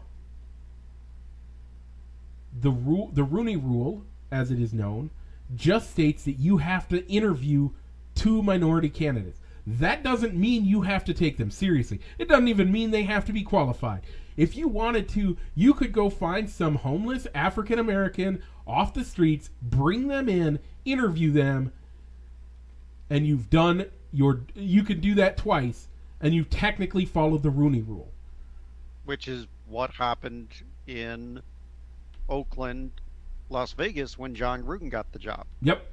The Rooney Rule, as it is known, just states that you have to interview 2 minority candidates. That doesn't mean you have to take them seriously. It doesn't even mean they have to be qualified. If you wanted to, you could go find some homeless African American off the streets, bring them in, interview them, and you could do that twice, and you technically followed the Rooney Rule. Which is what happened in Oakland, Las Vegas when John Gruden got the job. Yep.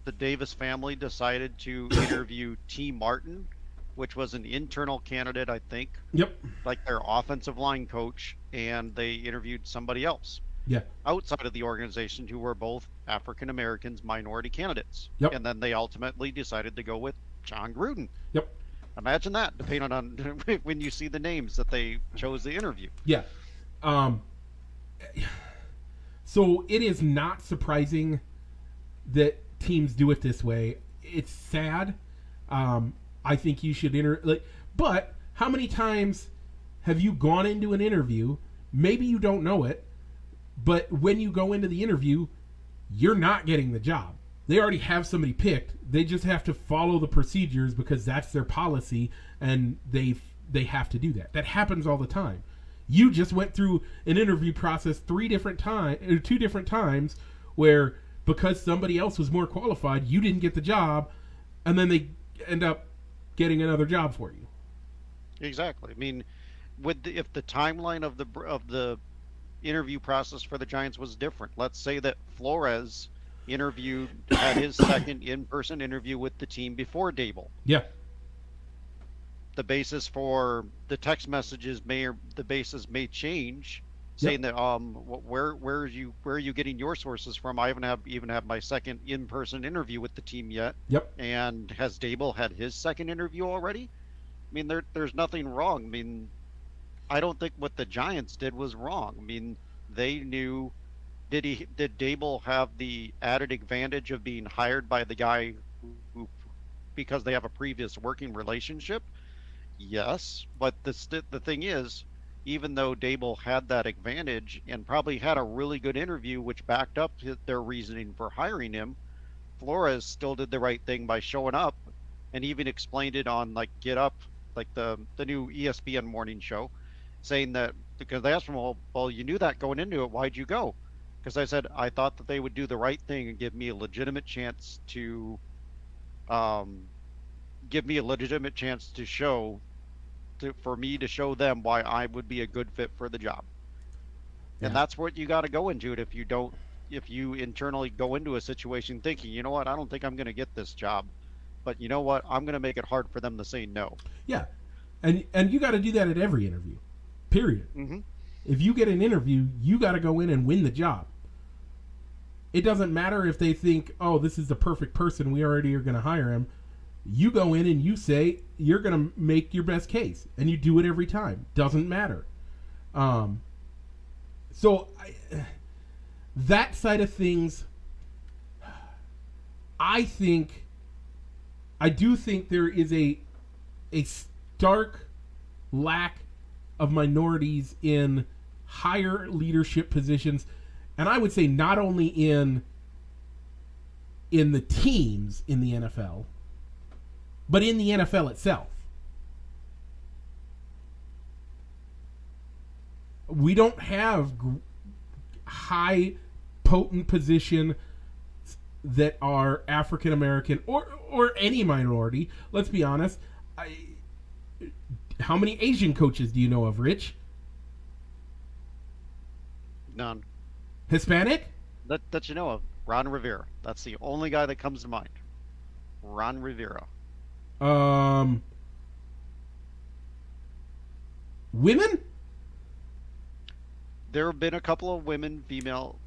The Davis family decided to interview T. Martin, which was an internal candidate, I think. Yep. Like their offensive line coach, and they interviewed somebody else. Yeah. Outside of the organization who were both African Americans, minority candidates. Yep. And then they ultimately decided to go with John Gruden. Yep. Imagine that, depending on when you see the names that they chose to interview. Yeah. So it is not surprising that teams do it this way. It's sad. I think you should but how many times have you gone into an interview? Maybe you don't know it, but when you go into the interview, you're not getting the job. They already have somebody picked. They just have to follow the procedures because that's their policy, and they have to do that. That happens all the time. You just went through an interview process 2 different times where because somebody else was more qualified, you didn't get the job, and then they end up getting another job for you. Exactly. I mean, if the timeline of the interview process for the Giants was different, let's say that Flores had his second in-person interview with the team before Daboll. Yeah. The basis for the text messages may change, saying that where are you getting your sources from? I haven't even had my second in-person interview with the team yet. Yep. And has Daboll had his second interview already? I mean, there's nothing wrong. I mean, I don't think what the Giants did was wrong. I mean, they knew. Did Daboll have the added advantage of being hired by the guy who because they have a previous working relationship? Yes, but the thing is, even though Daboll had that advantage and probably had a really good interview which backed up their reasoning for hiring him, Flores still did the right thing by showing up and even explained it on like Get Up, like the new ESPN morning show, saying that because they asked him, well, you knew that going into it, why'd you go? Because I said I thought that they would do the right thing and give me a legitimate chance to for me to show them why I would be a good fit for the job. Yeah. And that's what you got to go into it if you internally go into a situation thinking, you know what, I don't think I'm going to get this job, but you know what, I'm going to make it hard for them to say no. Yeah, and you got to do that at every interview, period. Mm-hmm. If you get an interview, you got to go in and win the job. It doesn't matter if they think, oh, this is the perfect person, we already are going to hire him. You go in and you say you're going to make your best case, and you do it every time. Doesn't matter. That side of things, I do think there is a stark lack of minorities in higher leadership positions, and I would say not only in the teams in the NFL, but in the NFL itself. We don't have high, potent position that are African American or any minority. Let's be honest. How many Asian coaches do you know of, Rich? None. Hispanic? That you know of. Ron Rivera. That's the only guy that comes to mind. Ron Rivera. Women? There have been a couple of women, female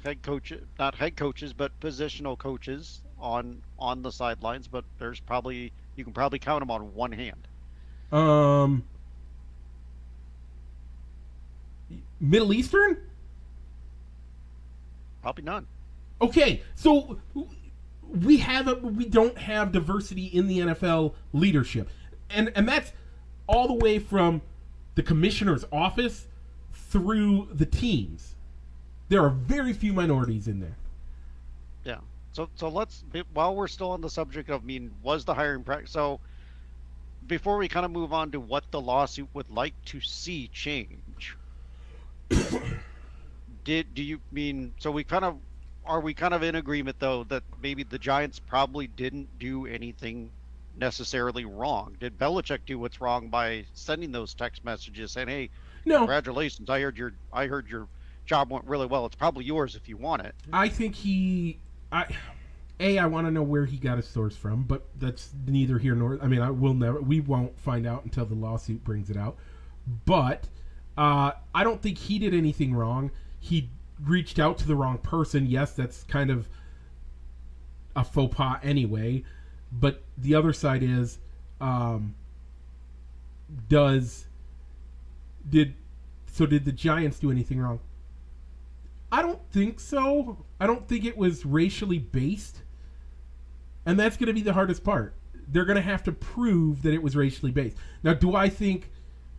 head coaches, not head coaches, but positional coaches on the sidelines. But there's probably, you can probably count them on one hand. Middle Eastern? Probably none. Okay, so we don't have diversity in the NFL leadership, and that's all the way from the commissioner's office through the teams. There are very few minorities in there. Yeah. So let's, while we're still on the subject of, was the hiring practice, so before we kind of move on to what the lawsuit would like to see change, so are we kind of in agreement though that maybe the Giants probably didn't do anything necessarily wrong? Did Belichick do what's wrong by sending those text messages saying, "Hey, no, congratulations, I heard your job went really well. It's probably yours if you want it." I think I want to know where he got his source from, but that's neither here nor. We won't find out until the lawsuit brings it out. But I don't think he did anything wrong. He reached out to the wrong person. Yes, that's kind of a faux pas anyway. But the other side is, did the Giants do anything wrong? I don't think so. I don't think it was racially based. And that's going to be the hardest part. They're going to have to prove that it was racially based. Now, do I think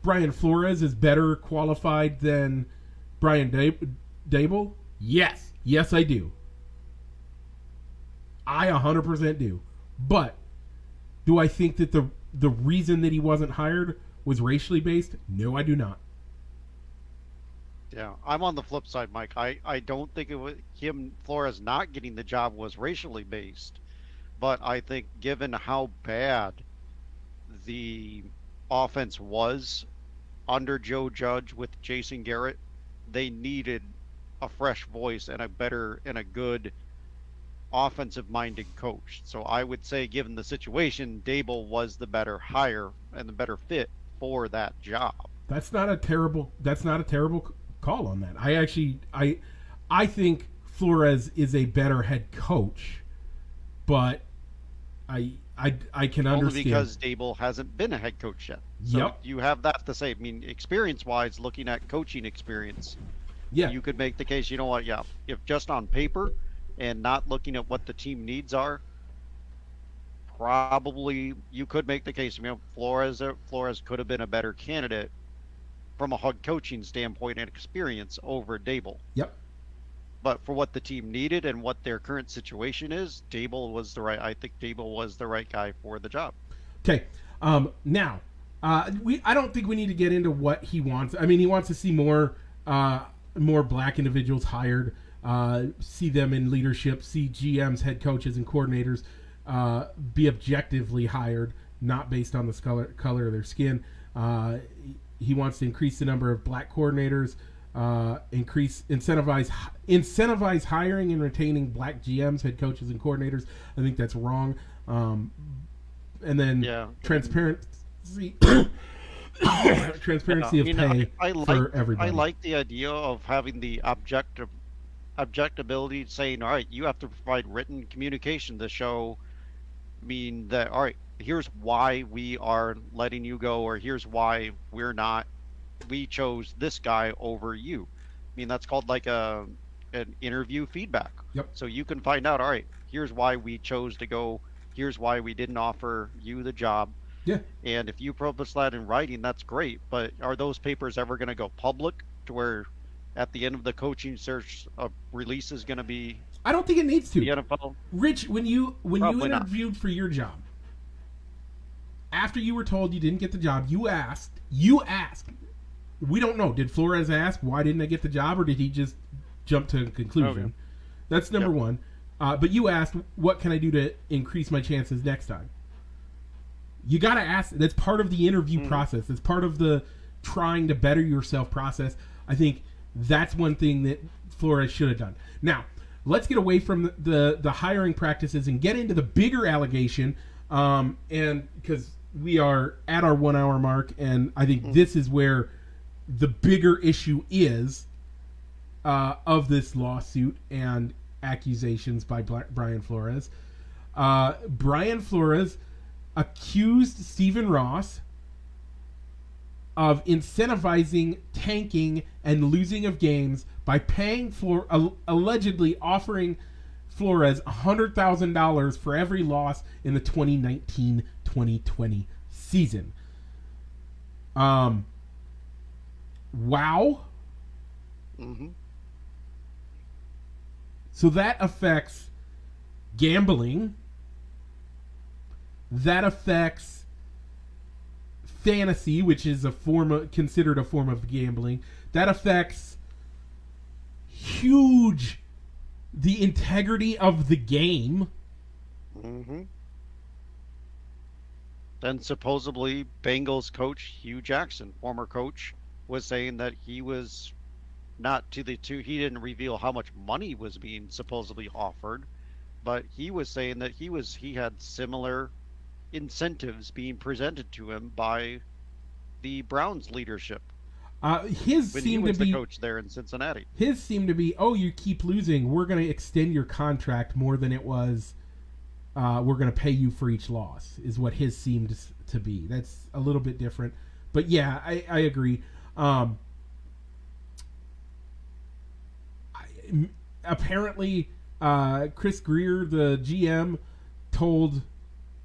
Brian Flores is better qualified than Brian Daboll? Yes. Yes, I do. I 100% do. But do I think that the reason that he wasn't hired was racially based? No, I do not. Yeah, I'm on the flip side, Mike. I don't think it was Flores not getting the job was racially based, but I think given how bad the offense was under Joe Judge with Jason Garrett, they needed a fresh voice and a good offensive-minded coach. So I would say, given the situation, Daboll was the better hire and the better fit for that job. That's not a terrible call on that. I think Flores is a better head coach, but I can understand. Only because Daboll hasn't been a head coach yet. So yep. You have that to say. Experience-wise, looking at coaching experience, yeah, you could make the case, you know what, yeah, if just on paper and not looking at what the team needs are, probably you could make the case. Flores could have been a better candidate from a head coaching standpoint and experience over Daboll. Yep. But for what the team needed and what their current situation is, I think Daboll was the right guy for the job. Okay. Now, I don't think we need to get into what he wants. He wants to see more black individuals hired, see them in leadership, see GMs, head coaches, and coordinators be objectively hired, not based on the color of their skin. He wants to increase the number of black coordinators, incentivize hiring and retaining black GMs, head coaches, and coordinators. I think that's wrong. And then transparency. transparency of pay for everybody. I like the idea of having the objectability, saying, all right, you have to provide written communication to show that, all right, here's why we are letting you go, or here's why we chose this guy over you. I mean, that's called like an interview feedback. Yep. So you can find out, all right, here's why we chose to go, here's why we didn't offer you the job. Yeah. And if you publish that in writing, that's great. But are those papers ever going to go public to where at the end of the coaching search, a release is going to be? I don't think it needs to. The NFL? Rich, when you interviewed not. for your job, after you were told you didn't get the job, you asked. We don't know. Did Flores ask, why didn't I get the job, or did he just jump to a conclusion? Okay. That's number one. But you asked, what can I do to increase my chances next time? You got to ask. That's part of the interview process. It's part of the trying to better yourself process. I think that's one thing that Flores should have done. Now, let's get away from the hiring practices and get into the bigger allegation. And because we are at our 1 hour mark, and I think this is where the bigger issue is of this lawsuit and accusations by Brian Flores. Brian Flores accused Stephen Ross of incentivizing tanking and losing of games by paying allegedly offering Flores $100,000 for every loss in the 2019-2020 season. Wow. Mm-hmm. So that affects gambling. That affects fantasy, which is considered a form of gambling. That affects the integrity of the game. Mm-hmm. Then supposedly Bengals coach Hugh Jackson, former coach, was saying that he was not he didn't reveal how much money was being supposedly offered, but he was saying that he had similar incentives being presented to him by the Browns leadership. His when seemed he was to be the coach there in Cincinnati. His seemed to be, oh, you keep losing, we're going to extend your contract more than it was. We're going to pay you for each loss, is what his seemed to be. That's a little bit different, but yeah, I agree. Apparently, Chris Greer, the GM, told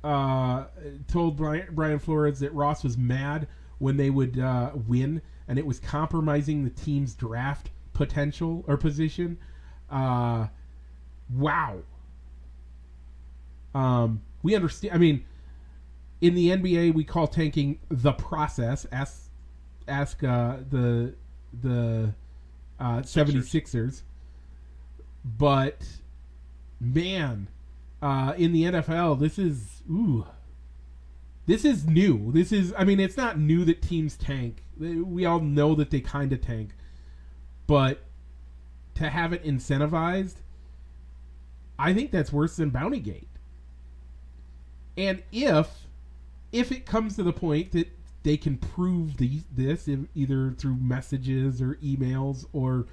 Brian Flores that Ross was mad when they would win, and it was compromising the team's draft potential or position. Wow. We understand. I mean, in the NBA, we call tanking the process. Ask the 76ers. But man, in the NFL, this is new. It's not new that teams tank. We all know that they kind of tank. But to have it incentivized, I think that's worse than Bountygate. And if it comes to the point that they can prove this either through messages or emails or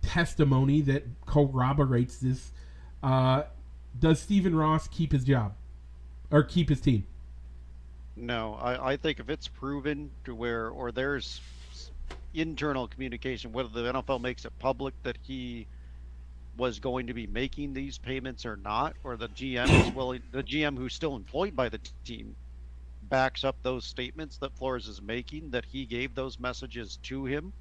testimony that corroborates this, does Stephen Ross keep his job or keep his team? No, I think if it's proven to where, or there's internal communication, whether the NFL makes it public that he was going to be making these payments or not, or the GM who's still employed by the team backs up those statements that Flores is making, that he gave those messages to him,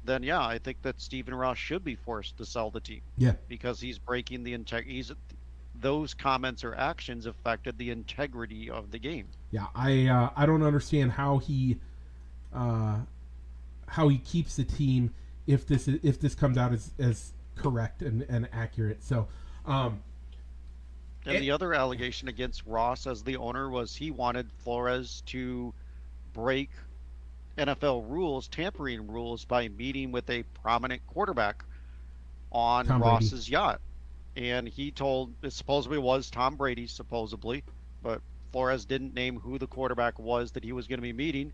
then yeah, I think that Stephen Ross should be forced to sell the team. Yeah, because he's breaking the integrity. Those comments or actions affected the integrity of the game. Yeah, I don't understand how he keeps the team if this comes out as correct and accurate. So, and the other allegation against Ross as the owner was he wanted Flores to break NFL rules, tampering rules, by meeting with a prominent quarterback on Ross's yacht. And he told, it supposedly was Tom Brady, but Flores didn't name who the quarterback was that he was going to be meeting.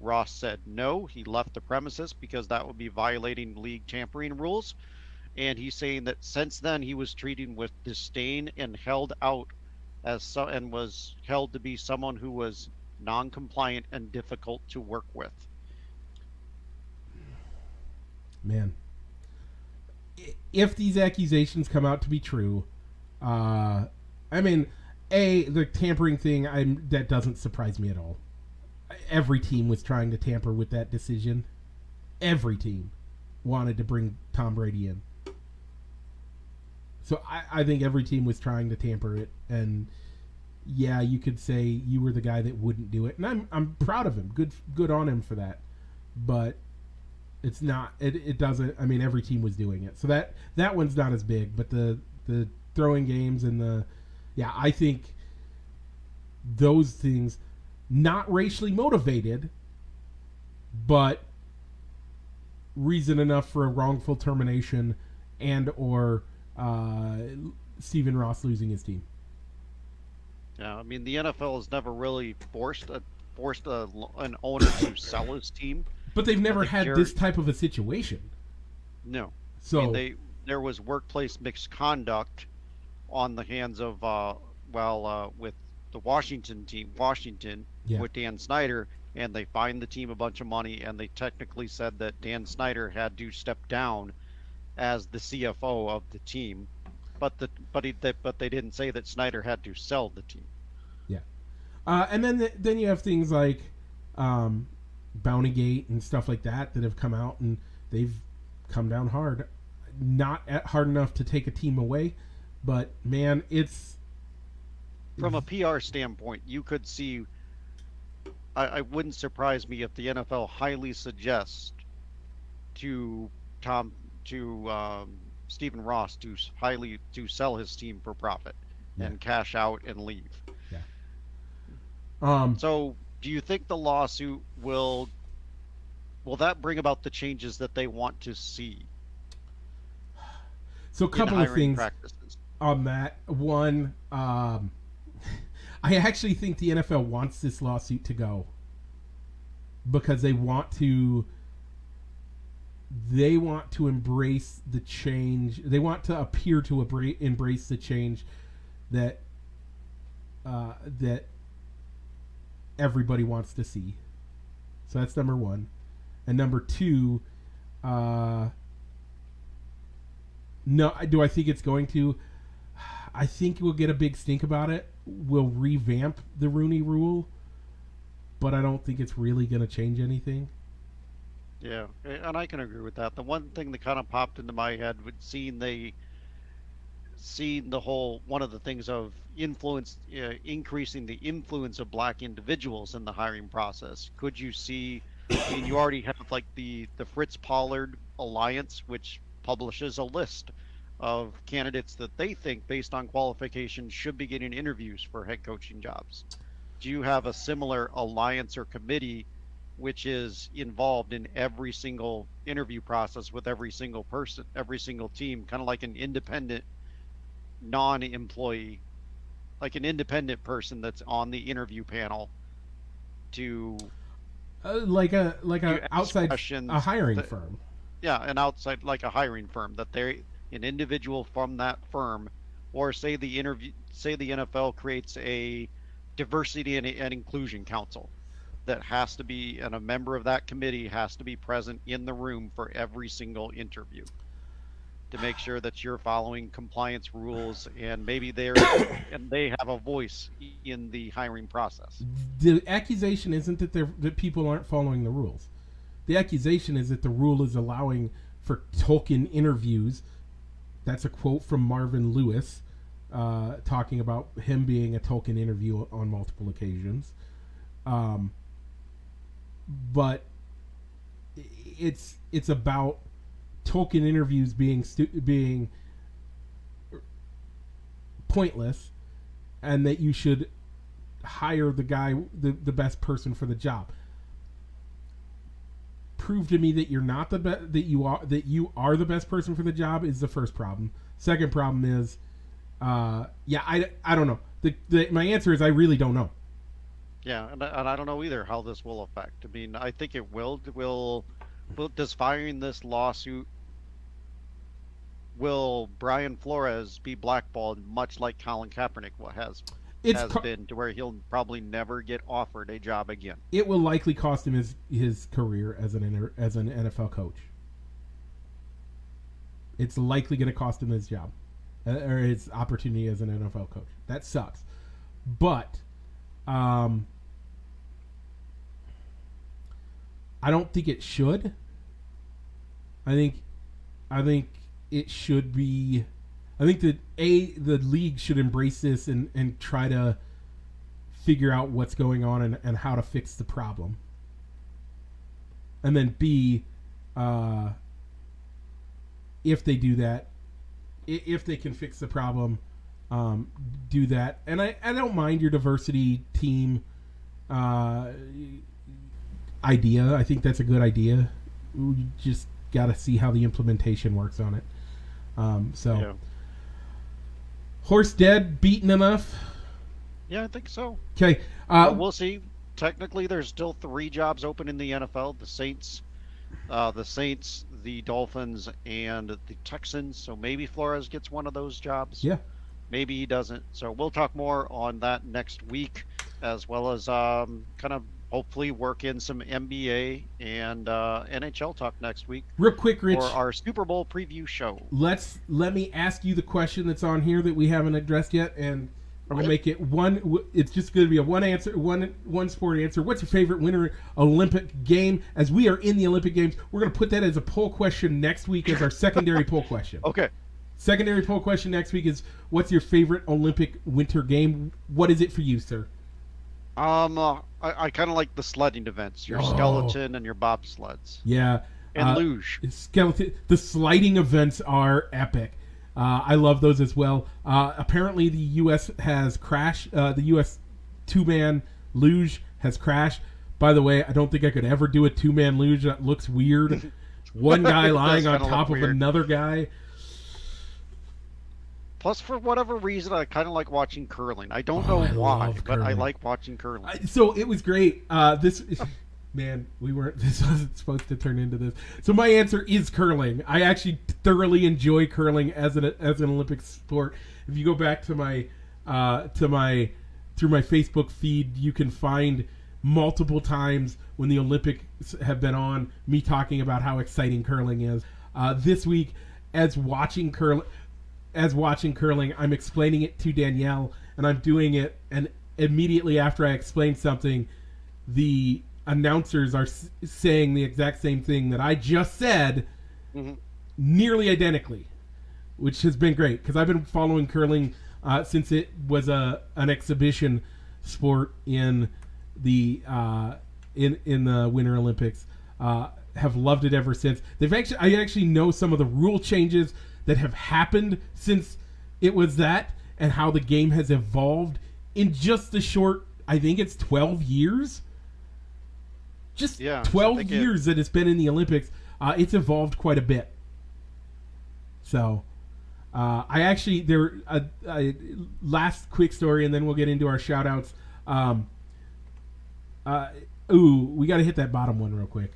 Ross said no. He left the premises because that would be violating league tampering rules. And he's saying that since then he was treated with disdain and held out and was held to be someone who was non-compliant and difficult to work with. Man, if these accusations come out to be true, I mean, the tampering thing, that doesn't surprise me at all. Every team was trying to tamper with that decision. Every team wanted to bring Tom Brady in. So I think every team was trying to tamper it, and yeah, you could say you were the guy that wouldn't do it, and I'm proud of him. Good on him for that. But it's not. It doesn't. I mean, every team was doing it, so that one's not as big. But the throwing games and I think those things, not racially motivated, but reason enough for a wrongful termination and or Stephen Ross losing his team. Yeah, I mean the NFL has never really forced an owner to sell his team. But they've never had this type of a situation. No. So I mean, there was workplace misconduct on the hands of with the Washington team, with Dan Snyder, and they fined the team a bunch of money, and they technically said that Dan Snyder had to step down as the CFO of the team, but they didn't say that Snyder had to sell the team. Yeah, and then you have things like Bountygate and stuff like that have come out, and they've come down hard. Not hard enough to take a team away, but man, it's from a PR standpoint, you could see. I wouldn't surprise me if the NFL highly suggests to Stephen Ross to sell his team for profit and cash out and leave. Yeah. So, do you think the lawsuit will that bring about the changes that they want to see? So, a couple of things practices on that. One, I actually think the NFL wants this lawsuit to go because they want to embrace the change. They want to appear to embrace the change that everybody wants to see. So that's number one. And number two, no, do I think it's going to? I think we'll get a big stink about it. We'll revamp the Rooney Rule, but I don't think it's really going to change anything. Yeah, and I can agree with that. The one thing that kind of popped into my head would seeing the whole one of the things of increasing the influence of black individuals in the hiring process. Could you see? I mean, you already have like the Fritz Pollard Alliance, which publishes a list of candidates that they think, based on qualifications, should be getting interviews for head coaching jobs. Do you have a similar alliance or committee which is involved in every single interview process with every single person, every single team, kind of like an independent non-employee, like an independent person that's on the interview panel to like a outside a hiring firm? Yeah, an outside, like a hiring firm, that they're an individual from that firm, or say the NFL creates a diversity and inclusion council that has to be, and a member of that committee has to be present in the room for every single interview to make sure that you're following compliance rules, and maybe they have a voice in the hiring process. The accusation isn't that people aren't following the rules. The accusation is that the rule is allowing for token interviews. That's a quote from Marvin Lewis, talking about him being a token interview on multiple occasions. But it's about token interviews being pointless, and that you should hire the best person for the job. Prove to me that you're not that you are the best person for the job is the first problem. Second problem is, I don't know. My answer is I really don't know. Yeah, and I don't know either how this will affect. I mean, I think it will does firing this lawsuit, will Brian Flores be blackballed much like Colin Kaepernick It's has been, to where he'll probably never get offered a job again. it will likely cost him his career as an NFL coach. It's likely going to cost him his job or his opportunity as an NFL coach. That sucks, but I don't think it should. I think it should be. I think that the league should embrace this and try to figure out what's going on and how to fix the problem. And then B, if they do that, if they can fix the problem, do that. And I don't mind your diversity team idea. I think that's a good idea. You just got to see how the implementation works on it. Yeah. Horse dead, beaten enough. Yeah, I think so. Okay. We'll see. Technically, there's still 3 jobs open in the NFL: the Saints, the Dolphins, and the Texans. So maybe Flores gets one of those jobs. Yeah. Maybe he doesn't. So we'll talk more on that next week, as well as kind of hopefully work in some NBA and NHL talk next week Real quick, Rich. for our Super Bowl preview show. Let me ask you the question that's on here that we haven't addressed yet, and we're gonna Okay. make it one. It's just gonna be a one answer, one sport answer. What's your favorite winter Olympic game? As we are in the Olympic Games, we're gonna put that as a poll question next week as our secondary poll question. Okay. Secondary poll question next week is, what's your favorite Olympic winter game? What is it for you, sir? I kind of like the sledding events, your skeleton and your bobsleds, Yeah. and luge. Skeleton. The sliding events are epic. I love those as well. Apparently, the U.S. has crashed. The U.S. two-man luge has crashed. By the way, I don't think I could ever do a two-man luge. That looks weird. One guy It lying does on kinda top look of weird. another guy. Plus, for whatever reason, I kind of like watching curling. I don't know I why, love but I curling. like watching curling. So it was great. Man, we weren't. This wasn't supposed to turn into this. So my answer is curling. I actually thoroughly enjoy curling as an Olympic sport. If you go back to my through my Facebook feed, you can find multiple times when the Olympics have been on me talking about how exciting curling is. This week, as watching curling, I'm explaining it to Danielle, and I'm doing it, and immediately after I explain something, the announcers are saying the exact same thing that I just said, nearly identically, which has been great because I've been following curling since it was an exhibition sport in the in the Winter Olympics. Have loved it ever since. I actually know some of the rule changes that have happened since it was that, and how the game has evolved in just a short, I think it's 12 years. Just Yeah, 12 I think years that it's been in the Olympics. It's evolved quite a bit. So, I actually, last quick story, and then we'll get into our shout outs. We got to hit that bottom one real quick.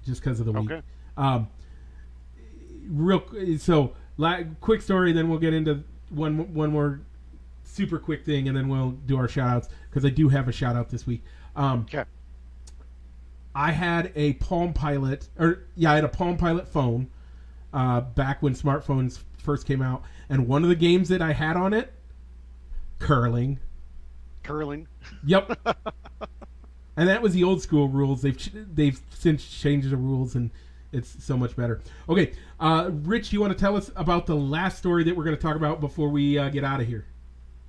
Just because of the week. Okay. Quick story, then we'll get into one more super quick thing, and then we'll do our shout outs because I do have a shout out this week. Okay. I had a Palm Pilot, phone back when smartphones first came out, and one of the games that I had on it, curling. Curling. Yep. And that was the old school rules. They've since changed the rules, and it's so much better. Okay, Rich, you want to tell us about the last story that we're going to talk about before we get out of here?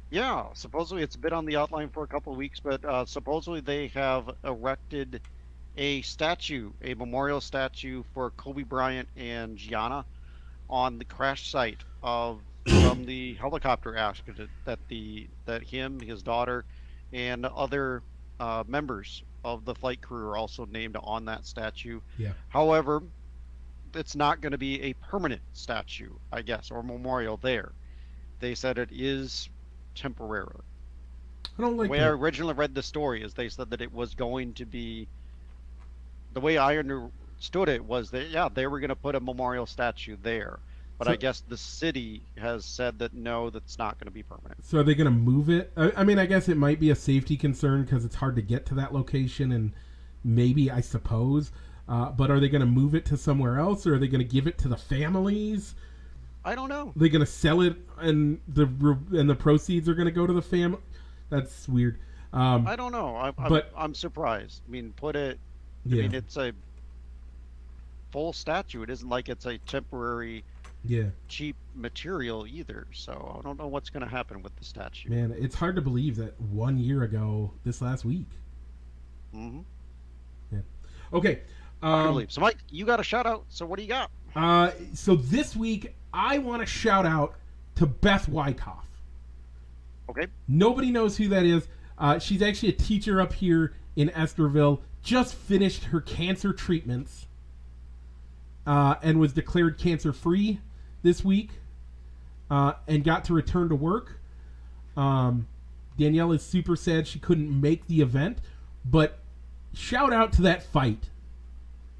Yeah, supposedly it's been on the outline for a couple of weeks, but supposedly they have erected a memorial statue for Kobe Bryant and Gianna on the crash site from the helicopter accident that him, his daughter, and other members of the flight crew are also named on that statue. Yeah. However, it's not going to be a permanent statue, I guess, or memorial there. they said it is temporary. I don't like The way I that. originally read the story is they said that it was going to be. The way I understood it was that they were going to put a memorial statue there, but So- I guess the city has said that no, that's not going to be permanent. So are they going to move it? I mean, I guess it might be a safety concern because it's hard to get to that location, and maybe, I suppose. But are they going to move it to somewhere else, or are they going to give it to the families? I don't know. Are they going to sell it, and the proceeds are going to go to the family? That's weird. I don't know. But- I'm surprised. I mean, Yeah, it's a full statue. It isn't like it's a temporary, yeah, cheap material either. So I don't know what's going to happen with the statue. man, it's hard to believe that 1 year ago, this last week. Mm-hmm. Okay. I believe. So, Mike, you got a shout out. So what do you got? So this week, I want to shout out to Beth Wyckoff. Okay. Nobody knows who that is. She's actually a teacher up here in Estherville. Just finished her cancer treatments and was declared cancer-free this week and got to return to work. Danielle is super sad she couldn't make the event, but shout out to that fight.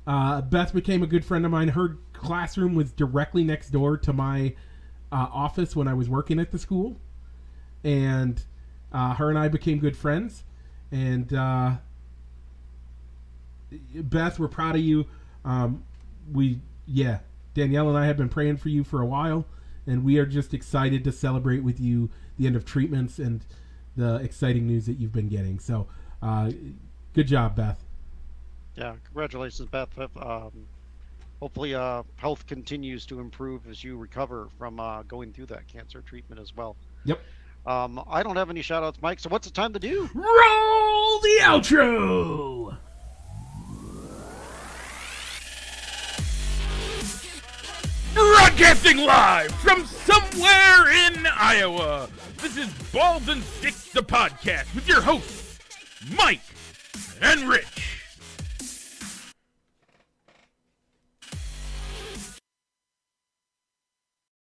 Beth became a good friend of mine. Her classroom was directly next door to my office when I was working at the school. And her and I became good friends. And Beth, we're proud of you. Danielle and I have been praying for you for a while. And we are just excited to celebrate with you the end of treatments and the exciting news that you've been getting. So, good job, Beth. Yeah. Congratulations, Beth. Hopefully, health continues to improve as you recover from going through that cancer treatment as well. Yep. I don't have any shout outs, Mike. So what's the time to do? Roll the outro! Broadcasting live from somewhere in Iowa. This is Balls and Sticks, the podcast, with your hosts, Mike and Rich.